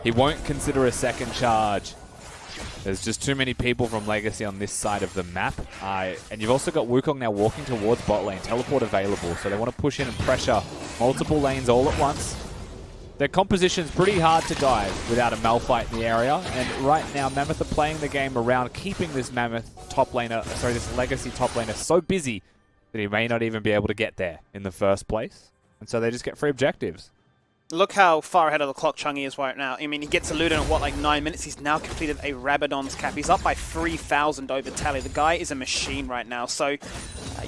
He won't consider a second charge. There's just too many people from Legacy on this side of the map. And you've also got Wukong now walking towards bot lane. Teleport available, so they want to push in and pressure multiple lanes all at once. Their composition's pretty hard to dive without a Malphite in the area, and right now Mammoth are playing the game around keeping this this Legacy top laner so busy that he may not even be able to get there in the first place. And so they just get free objectives. Look how far ahead of the clock Chungy is right now. I mean, he gets eluded in, what, like 9 minutes? He's now completed a Rabadon's cap. He's up by 3,000 over Tally. The guy is a machine right now. So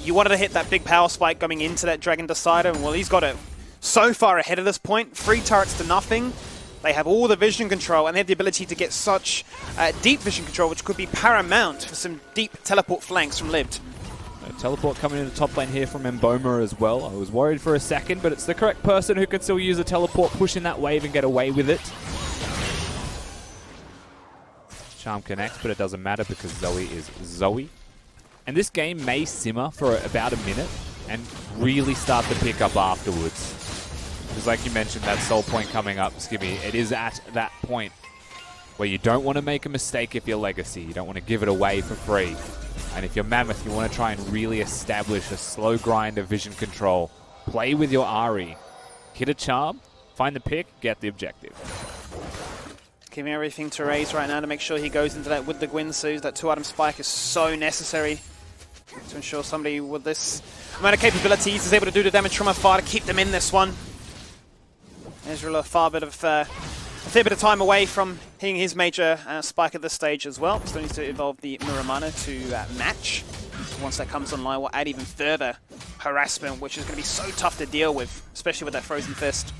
you wanted to hit that big power spike coming into that Dragon Decider, and well, he's got it so far ahead of this point. 3 turrets to nothing. They have all the vision control, and they have the ability to get such deep vision control, which could be paramount for some deep teleport flanks from Lived. Teleport coming into top lane here from Mboma as well. I was worried for a second, but it's the correct person who can still use a teleport, push in that wave and get away with it. Charm connects, but it doesn't matter because Zoe is Zoe. And this game may simmer for about a minute and really start to pick up afterwards. Because like you mentioned, that soul point coming up, Skibby, it is at that point where you don't want to make a mistake if you're Legacy. You don't want to give it away for free. And if you're Mammoth, you want to try and really establish a slow grind of vision control. Play with your Ari. Hit a charm, find the pick, get the objective. Giving everything to Raze right now to make sure he goes into that with the Gwynsus. That 2-item spike is so necessary to ensure somebody with this amount of capabilities is able to do the damage from afar to keep them in this one. Ezreal a fair bit of time away from hitting his major spike at this stage as well. Still needs to evolve the Muramana to match. Once that comes online, we'll add even further harassment, which is going to be so tough to deal with, especially with that Frozen Fist.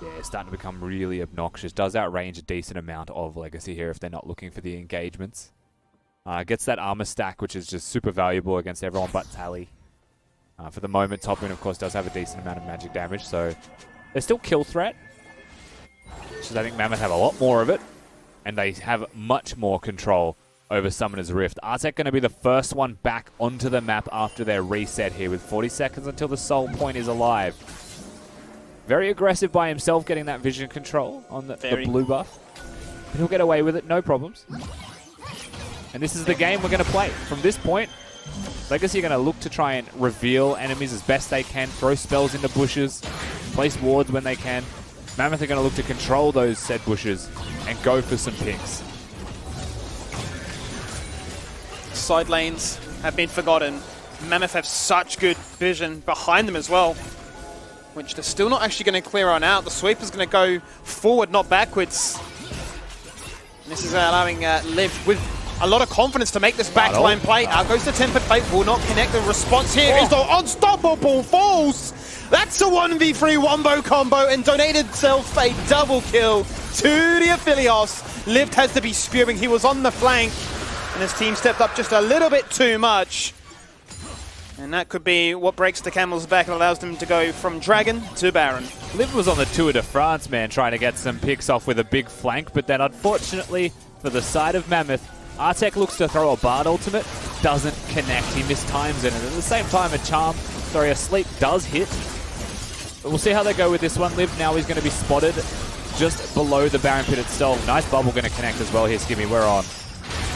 Yeah, it's starting to become really obnoxious. Does outrange a decent amount of Legacy here if they're not looking for the engagements. Gets that armor stack, which is just super valuable against everyone but Tally. For the moment, Top Moon, of course, does have a decent amount of magic damage, so there's still kill threat. Which is, I think Mammoth have a lot more of it, and they have much more control over Summoner's Rift. Artek going to be the first one back onto the map after their reset here with 40 seconds until the soul point is alive. Very aggressive by himself, getting that vision control on the blue buff. But he'll get away with it, no problems. And this is the game we're going to play. From this point, Legacy are going to look to try and reveal enemies as best they can, throw spells into bushes, place wards when they can. Mammoth are going to look to control those said bushes and go for some picks. Side lanes have been forgotten. Mammoth have such good vision behind them as well, which they're still not actually going to clear on out. The sweep is going to go forward, not backwards. And this is allowing Liv with a lot of confidence to make this backline play. Out goes the Tempered Fate, will not connect. The response here is the unstoppable falls. That's a 1v3 wombo combo and donated himself a double kill to the Aphelios. Liv has to be spewing. He was on the flank and his team stepped up just a little bit too much. And that could be what breaks the camel's back and allows them to go from Dragon to Baron. Liv was on the Tour de France, man, trying to get some picks off with a big flank, but then unfortunately for the side of Mammoth, Artek looks to throw a Bard ultimate, doesn't connect, he mistimes it, and at the same time a sleep does hit. But we'll see how they go with this one. Liv now is going to be spotted just below the Baron Pit itself. Nice bubble going to connect as well here, Skimmy, we're on.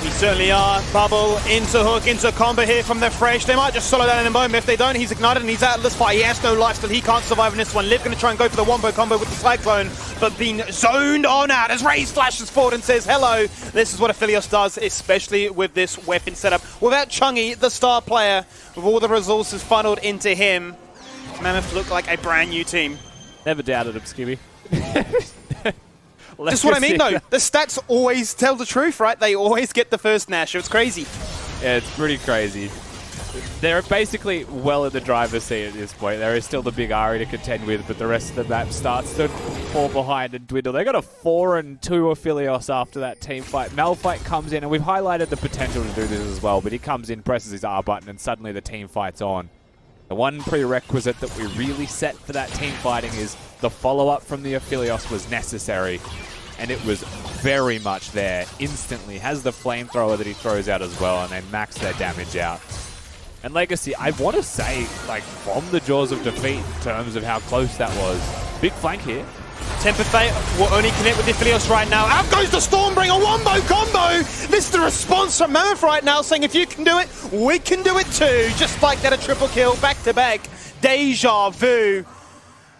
We certainly are. Bubble into hook, into combo here from the Fresh. They might just solo down in a moment. If they don't, he's ignited and he's out of this fight. He has no life, so he can't survive in this one. Liv going to try and go for the wombo combo with the Cyclone, but being zoned on out as Raze flashes forward and says, hello. This is what Aphelios does, especially with this weapon setup. Without Chungy, the star player, with all the resources funneled into him, Mammoth look like a brand new team. Never doubted him, Skibby. Just what I mean, though. The stats always tell the truth, right? They always get the first Nash. It's crazy. Yeah, it's pretty crazy. They're basically well in the driver's seat at this point. There is still the big Ahri to contend with, but the rest of the map starts to fall behind and dwindle. They got a 4-2 Aphelios after that team fight. Malphite comes in, and we've highlighted the potential to do this as well, but he comes in, presses his R button, and suddenly the team fight's on. The one prerequisite that we really set for that team fighting is the follow-up from the Aphelios was necessary, and it was very much there instantly. Has the flamethrower that he throws out as well, and they max their damage out. And Legacy, I want to say, like, from the jaws of defeat in terms of how close that was. Big flank here. Tempered Fate will only connect with Aphelios right now. Out goes the Stormbringer wombo combo! This is the response from Mammoth right now, saying if you can do it, we can do it too. Just like that, a triple kill, back to back. Deja vu.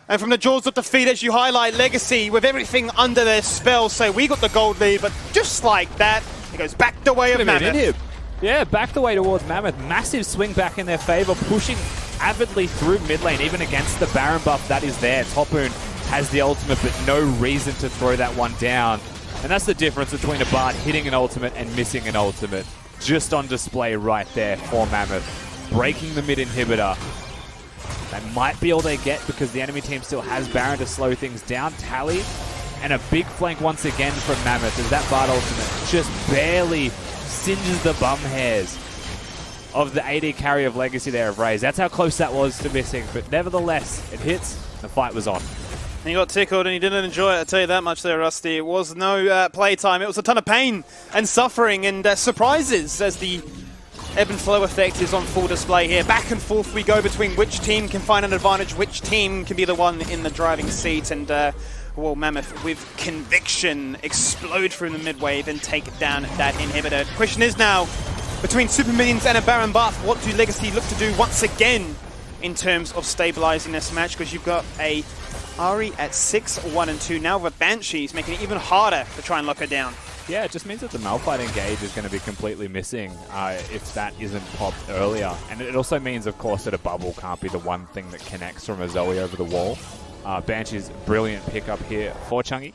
And from the jaws of defeat, as you highlight, Legacy with everything under their spell, so we got the gold lead, but just like that, it goes back the way of Mammoth. Yeah, back the way towards Mammoth. Massive swing back in their favor, pushing avidly through mid lane, even against the Baron buff that is there. Topoon has the ultimate, but no reason to throw that one down. And that's the difference between a Bard hitting an ultimate and missing an ultimate. Just on display right there for Mammoth. Breaking the mid inhibitor. That might be all they get because the enemy team still has Baron to slow things down. Tally, and a big flank once again from Mammoth as that Bard ultimate just barely singes the bum hairs of the AD carry of Legacy there of Raze. That's how close that was to missing, but nevertheless, it hits, the fight was on. And he got tickled and he didn't enjoy it, I'll tell you that much there, Rusty. It was no playtime, it was a ton of pain and suffering and surprises as the ebb and flow effect is on full display here. Back and forth we go between which team can find an advantage, which team can be the one in the driving seat, and well, Mammoth with conviction explode through the mid wave and take down that inhibitor. The question is now, between Super Minions and a Baron buff, what do Legacy look to do once again in terms of stabilizing this match? Because you've got a Ahri at 6, 1 and 2 now with Banshees, making it even harder to try and lock her down. Yeah, it just means that the Malphite engage is going to be completely missing if that isn't popped earlier. And it also means, of course, that a bubble can't be the one thing that connects from a Zoe over the wall. Banshee's brilliant pickup here for Chungy.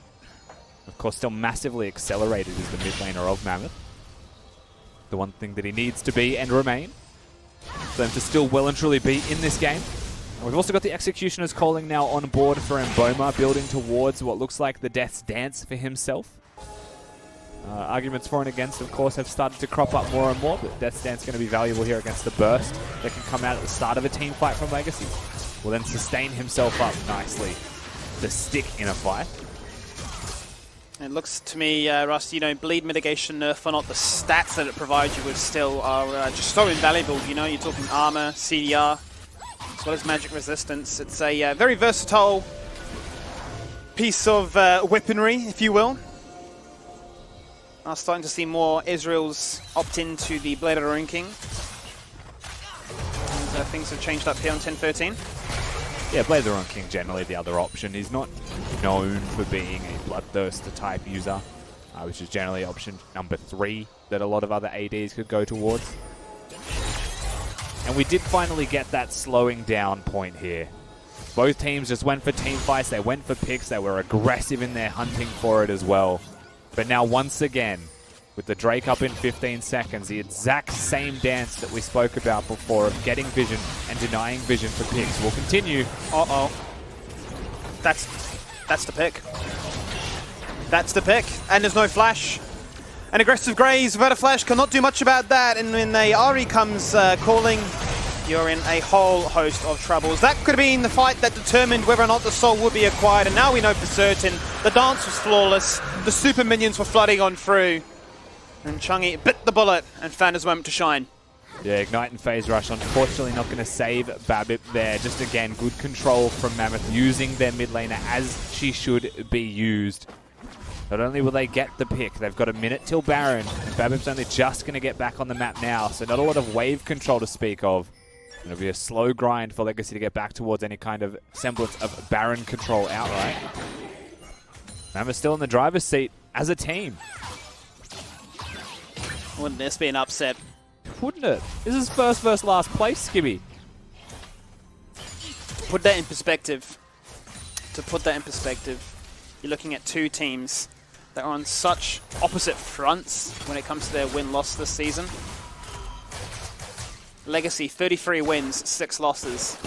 Of course, still massively accelerated is the mid laner of Mammoth. The one thing that he needs to be and remain. For them to still well and truly be in this game. And we've also got the Executioner's calling now on board for Mboma, building towards what looks like the Death's Dance for himself. Arguments for and against, of course, have started to crop up more and more, but Death Stand's going to be valuable here against the burst that can come out at the start of a team fight from Legacy. Will then sustain himself up nicely to stick in a fight. It looks to me, Rusty, you know, bleed mitigation nerf or not, the stats that it provides you with still are just so invaluable. You know, you're talking armor, CDR, as well as magic resistance. It's a very versatile piece of weaponry, if you will. I'm starting to see more Israels opt into the Blade of the Ruin King. And, things have changed up here on 10-13. Yeah, Blade of the Ruin King generally the other option. He's not known for being a Bloodthirster type user, which is generally option number 3 that a lot of other ADs could go towards. And we did finally get that slowing down point here. Both teams just went for team fights, they went for picks, they were aggressive in their hunting for it as well. But now once again, with the Drake up in 15 seconds, the exact same dance that we spoke about before of getting vision and denying vision for picks will continue. Uh-oh. That's the pick. That's the pick. And there's no flash. An aggressive Graze without a flash cannot do much about that. And when the Ari comes calling, you're in a whole host of troubles. That could have been the fight that determined whether or not the soul would be acquired. And now we know for certain the dance was flawless. The super minions were flooding on through. And Chungy bit the bullet and found his moment to shine. Yeah, Ignite and Phase Rush unfortunately not going to save Babip there. Just again, good control from Mammoth using their mid laner as she should be used. Not only will they get the pick, they've got a minute till Baron. And Babip's only just going to get back on the map now, so not a lot of wave control to speak of. It'll be a slow grind for Legacy to get back towards any kind of semblance of Baron control outright. Mammoth still in the driver's seat as a team. Wouldn't this be an upset? Wouldn't it? This is first versus last place, Skibby. Put that in perspective. To put that in perspective, you're looking at two teams that are on such opposite fronts when it comes to their win-loss this season. Legacy, 33 wins, 6 losses.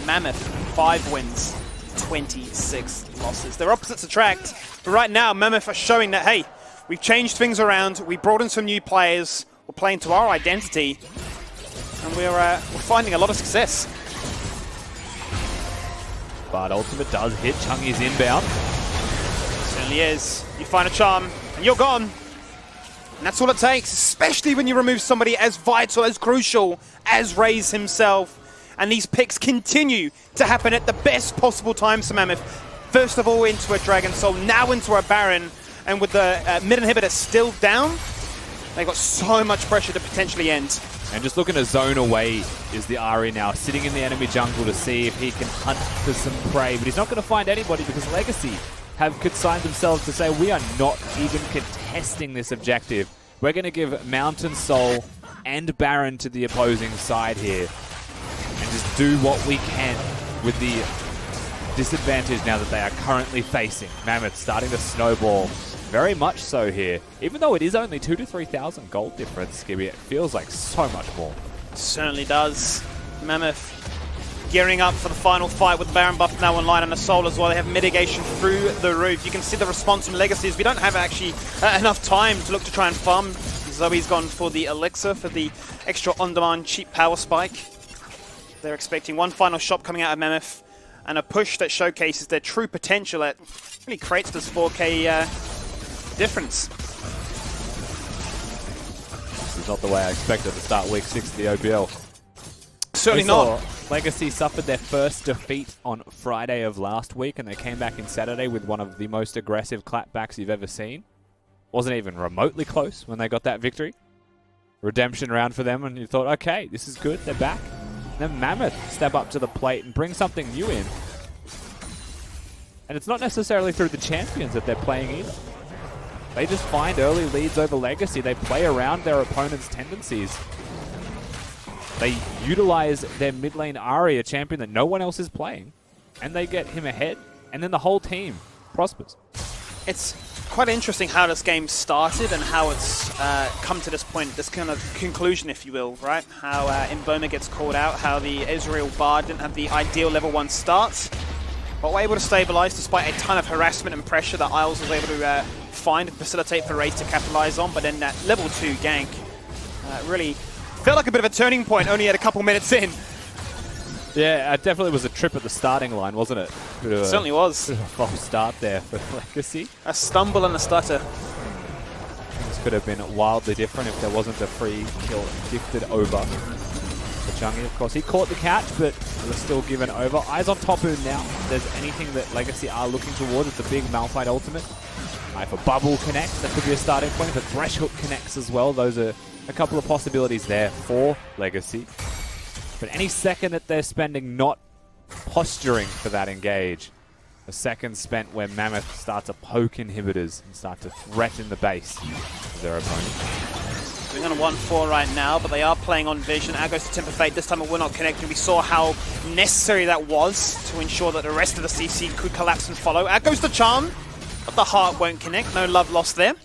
Mammoth, 5 wins, 26 losses. Their opposites attract, but right now Mammoth are showing that, hey, we've changed things around, we brought in some new players, we're playing to our identity, and we're finding a lot of success. But Ultimate does hit Chungy's inbound. Certainly is. You find a charm, and you're gone. And that's all it takes, especially when you remove somebody as vital, as crucial as Raze himself. And these picks continue to happen at the best possible times for Mammoth. First of all into a Dragon Soul, now into a Baron. And with the mid inhibitor still down, they've got so much pressure to potentially end. And just looking to zone away is the Ari now, sitting in the enemy jungle to see if he can hunt for some prey. But he's not going to find anybody because Legacy have consigned themselves to say, we are not even contesting this objective. We're going to give Mountain Soul and Baron to the opposing side here. And just do what we can with the disadvantage now that they are currently facing. Mammoth starting to snowball. Very much so here. Even though it is only 2,000 to 3,000 gold difference, Skibby, it feels like so much more. Certainly does. Mammoth gearing up for the final fight with the Baron buff now online and the Soul as well. They have mitigation through the roof. You can see the response from Legacies. We don't have actually enough time to look to try and farm. Zoe's gone for the Elixir for the extra on-demand cheap power spike. They're expecting one final shot coming out of Mammoth and a push that showcases their true potential that really creates this 4K difference. This is not the way I expected to start week 6 of the OPL. Certainly not. Legacy suffered their first defeat on Friday of last week, and they came back in Saturday with one of the most aggressive clapbacks you've ever seen. Wasn't even remotely close when they got that victory. Redemption round for them, and you thought, okay, this is good, they're back. And then Mammoth step up to the plate and bring something new in. And it's not necessarily through the champions that they're playing either. They just find early leads over Legacy. They play around their opponent's tendencies. They utilize their mid lane Ari, a champion that no one else is playing, and they get him ahead, and then the whole team prospers. It's quite interesting how this game started and how it's come to this point, this kind of conclusion, if you will, right? How Imboma gets called out, how the Israel Bard didn't have the ideal level 1 start, but were able to stabilize despite a ton of harassment and pressure that Isles was able to fine to facilitate for Raze to capitalize on, but then that level 2 gank really felt like a bit of a turning point only at a couple minutes in. Yeah, it definitely was a trip at the starting line, wasn't it? It certainly was. Bit of a false start there for Legacy. A stumble and a stutter. This could have been wildly different if there wasn't a free kill gifted over for Chungy. Of course, he caught the catch, but it was still given over. Eyes on Topoon now. If there's anything that Legacy are looking towards, it's a big Malphite ultimate. If a bubble connects, that could be a starting point. If a Thresh Hook connects as well, those are a couple of possibilities there for Legacy. But any second that they're spending not posturing for that engage, a second spent where Mammoth start to poke inhibitors and start to threaten the base of their opponent. Doing on a 1-4 right now, but they are playing on vision. Out goes to Temper Fate. This time it will not connect. And we saw how necessary that was to ensure that the rest of the CC could collapse and follow. Out goes the Charm, but the heart won't connect. No love lost there.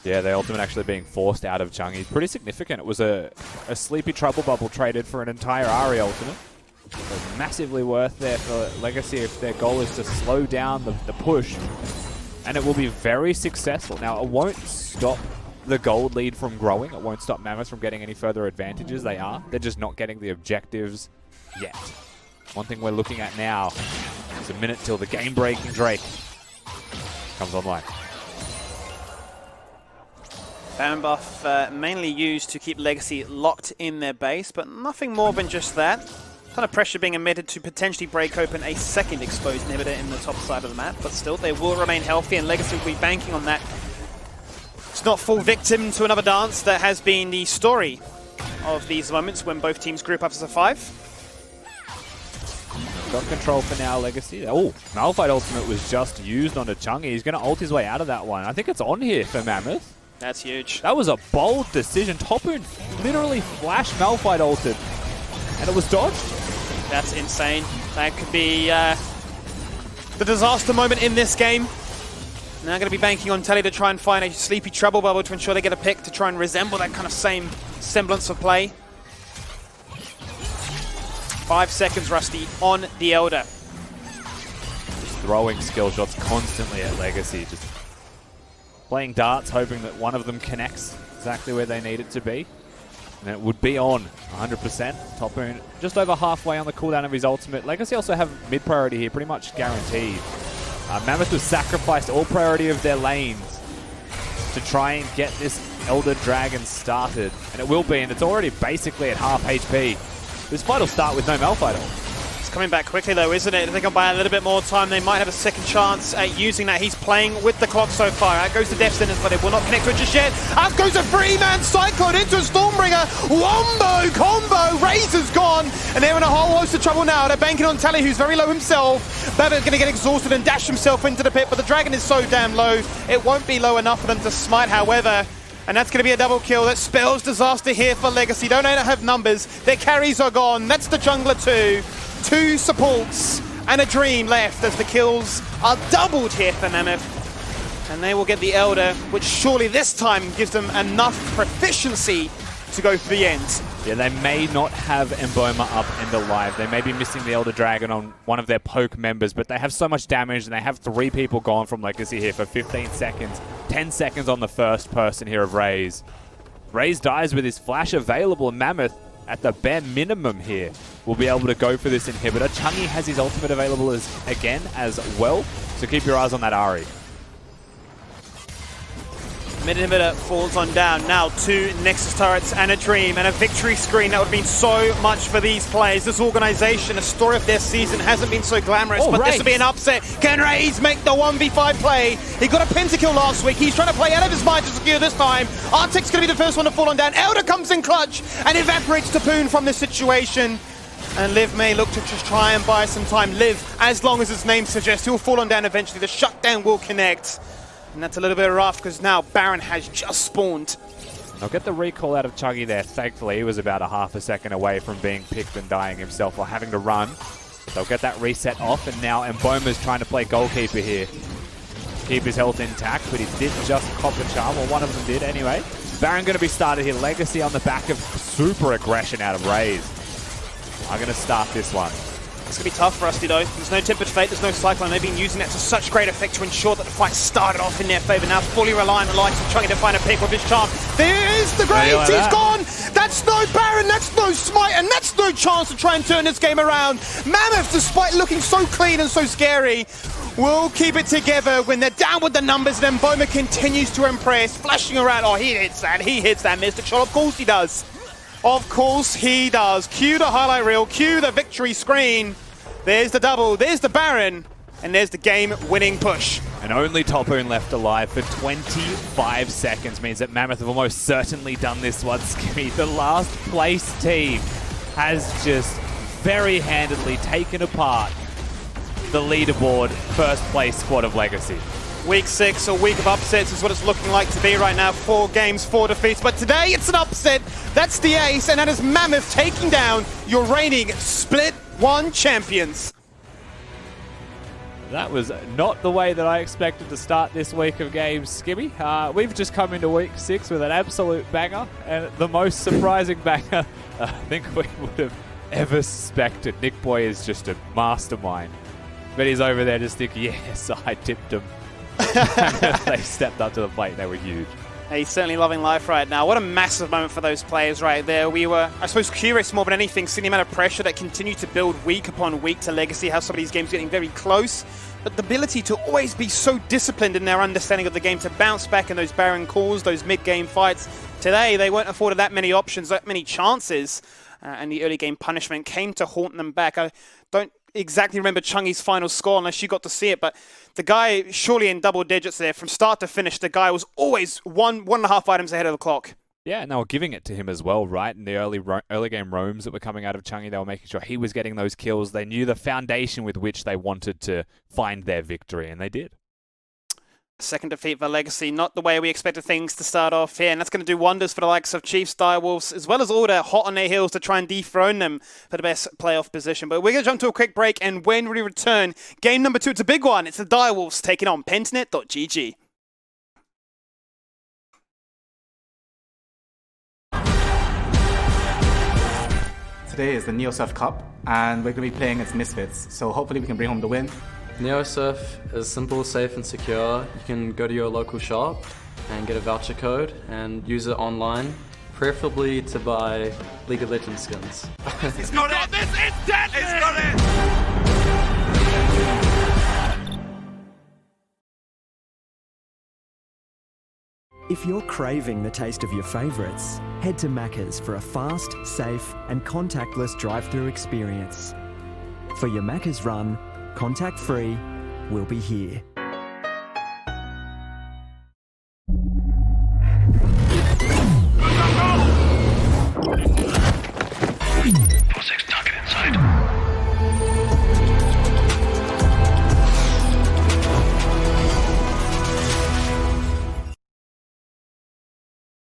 Yeah, the ultimate actually being forced out of Chungy. Pretty significant. It was a Sleepy Trouble Bubble traded for an entire Ahri ultimate. So massively worth there for Legacy if their goal is to slow down the push. And it will be very successful. Now, it won't stop the gold lead from growing. It won't stop Mammoth from getting any further advantages. They are. They're just not getting the objectives yet. One thing we're looking at now is a minute till the game-breaking Drake comes online. Baron buff mainly used to keep Legacy locked in their base, but nothing more than just that. A ton of pressure being emitted to potentially break open a second exposed inhibitor in the top side of the map, but still they will remain healthy and Legacy will be banking on that. It's not fall victim to another dance that has been the story of these moments when both teams group up as a 5. Got control for now, Legacy. Oh, Malphite ultimate was just used onto Chungy. He's going to ult his way out of that one. I think it's on here for Mammoth. That's huge. That was a bold decision. Topoon literally flash Malphite ulted, and it was dodged. That's insane. That could be the disaster moment in this game. Now going to be banking on Telly to try and find a Sleepy Trouble Bubble to ensure they get a pick to try and resemble that kind of same semblance of play. 5 seconds, Rusty, on the Elder. Just throwing skill shots constantly at Legacy. Just playing darts, hoping that one of them connects exactly where they need it to be. And it would be on 100%. Topoon just over halfway on the cooldown of his ultimate. Legacy also have mid priority here, pretty much guaranteed. Mammoth has sacrificed all priority of their lanes to try and get this Elder Dragon started. And it will be, and it's already basically at half HP. This fight will start with no Malphite ult. It's coming back quickly though, isn't it? If they can buy a little bit more time, they might have a second chance at using that. He's playing with the clock so far. Out goes the Death Sentence, but it will not connect to it just yet. Out goes a 3-man Cyclone into a Stormbringer. Wombo combo. Razor's gone. And they're in a whole host of trouble now. They're banking on Tally, who's very low himself. Babbitt's going to get exhausted and dash himself into the pit, but the Dragon is so damn low, it won't be low enough for them to smite, however. And that's going to be a double kill. That spells disaster here for Legacy. Don't have numbers. Their carries are gone. That's the jungler too. 2 supports and a Dream left as the kills are doubled here for Mammoth. And they will get the Elder, which surely this time gives them enough proficiency to go for the end. Yeah, they may not have Emboma up and alive. They may be missing the Elder Dragon on one of their poke members, but they have so much damage and they have 3 people gone from Legacy here for 15 seconds. 10 seconds on the first person here of Raze. Raze dies with his flash available, and Mammoth, at the bare minimum here, will be able to go for this inhibitor. Chungy has his ultimate available as well, so keep your eyes on that Ahri. Mid inhibitor falls on down. Now 2 Nexus turrets and a Dream and a victory screen. That would have been so much for these players. This organization, a story of their season, hasn't been so glamorous, but this will be an upset. Can Raze make the 1v5 play? He got a pentakill last week. He's trying to play out of his mind to secure this time. Arctic's going to be the first one to fall on down. Elder comes in clutch and evaporates Topoon from this situation. And Liv may look to just try and buy some time. Liv, as long as his name suggests, he'll fall on down eventually. The shutdown will connect. And that's a little bit rough because now Baron has just spawned. I'll get the recall out of Chuggy there. Thankfully, he was about a half a second away from being picked and dying himself or having to run. They'll get that reset off, and now Mboma's trying to play goalkeeper here. Keep his health intact, but he did just cop a charm, or one of them did anyway. Baron going to be started here. Legacy on the back of super aggression out of Raze. I'm going to start this one. It's going to be tough for Rusty though. There's no Tempered Fate, there's no Cyclone. They've been using that to such great effect to ensure that the fight started off in their favour. Now fully reliant on the likes of trying to find a pick with his charm. There is the Graves, he's gone! That's no Baron, that's no Smite, and that's no chance to try and turn this game around. Mammoth, despite looking so clean and so scary, will keep it together when they're down with the numbers. Then Boma continues to impress, flashing around. Oh, he hits that Mystic Shot. Of course he does. Of course he does. Cue the highlight reel, cue the victory screen. There's the double, there's the Baron, and there's the game-winning push. And only Topoon left alive for 25 seconds means that Mammoth have almost certainly done this one, Skimmy. The last place team has just very handedly taken apart the leaderboard first place squad of Legacy. Week 6, a week of upsets is what it's looking like to be right now. 4 games, 4 defeats, but today it's an upset. That's the ace, and that is Mammoth taking down your reigning Split 1 champions. That was not the way that I expected to start this week of games, Skimmy. We've just come into week 6 with an absolute banger, and the most surprising banger I think we would have ever suspected. Nick Boy is just a mastermind. But he's over there just thinking, yes, I tipped him. They stepped up to the plate. They were huge. He's certainly loving life right now. What a massive moment for those players right there. We were, I suppose, curious more than anything, seeing the amount of pressure that continued to build week upon week to Legacy, how some of these games getting very close. But the ability to always be so disciplined in their understanding of the game, to bounce back in those Baron calls, those mid-game fights. Today, they weren't afforded that many options, that many chances. And the early game punishment came to haunt them back. I don't exactly remember Chungy's final score unless you got to see it, but the guy surely in double digits there from start to finish. The guy was always one and a half items ahead of the clock. Yeah, and they were giving it to him as well, right? In the early game roams that were coming out of Chungy, they were making sure he was getting those kills. They knew the foundation with which they wanted to find their victory, and they did. Second defeat for Legacy, not the way we expected things to start off here, and that's going to do wonders for the likes of Chiefs, Direwolves, as well as Order, hot on their heels to try and dethrone them for the best playoff position. But we're going to jump to a quick break, and when we return, game number 2, it's a big one. It's the Direwolves taking on Pentnet.gg. Today is the NeoSurf Cup, and we're going to be playing against Misfits, so hopefully we can bring home the win. NeoSurf is simple, safe and secure. You can go to your local shop and get a voucher code and use it online, preferably to buy League of Legends skins. It's got it! This is deadly! It's got it! If you're craving the taste of your favourites, head to Macca's for a fast, safe and contactless drive-through experience. For your Macca's run, contact free, we'll be here.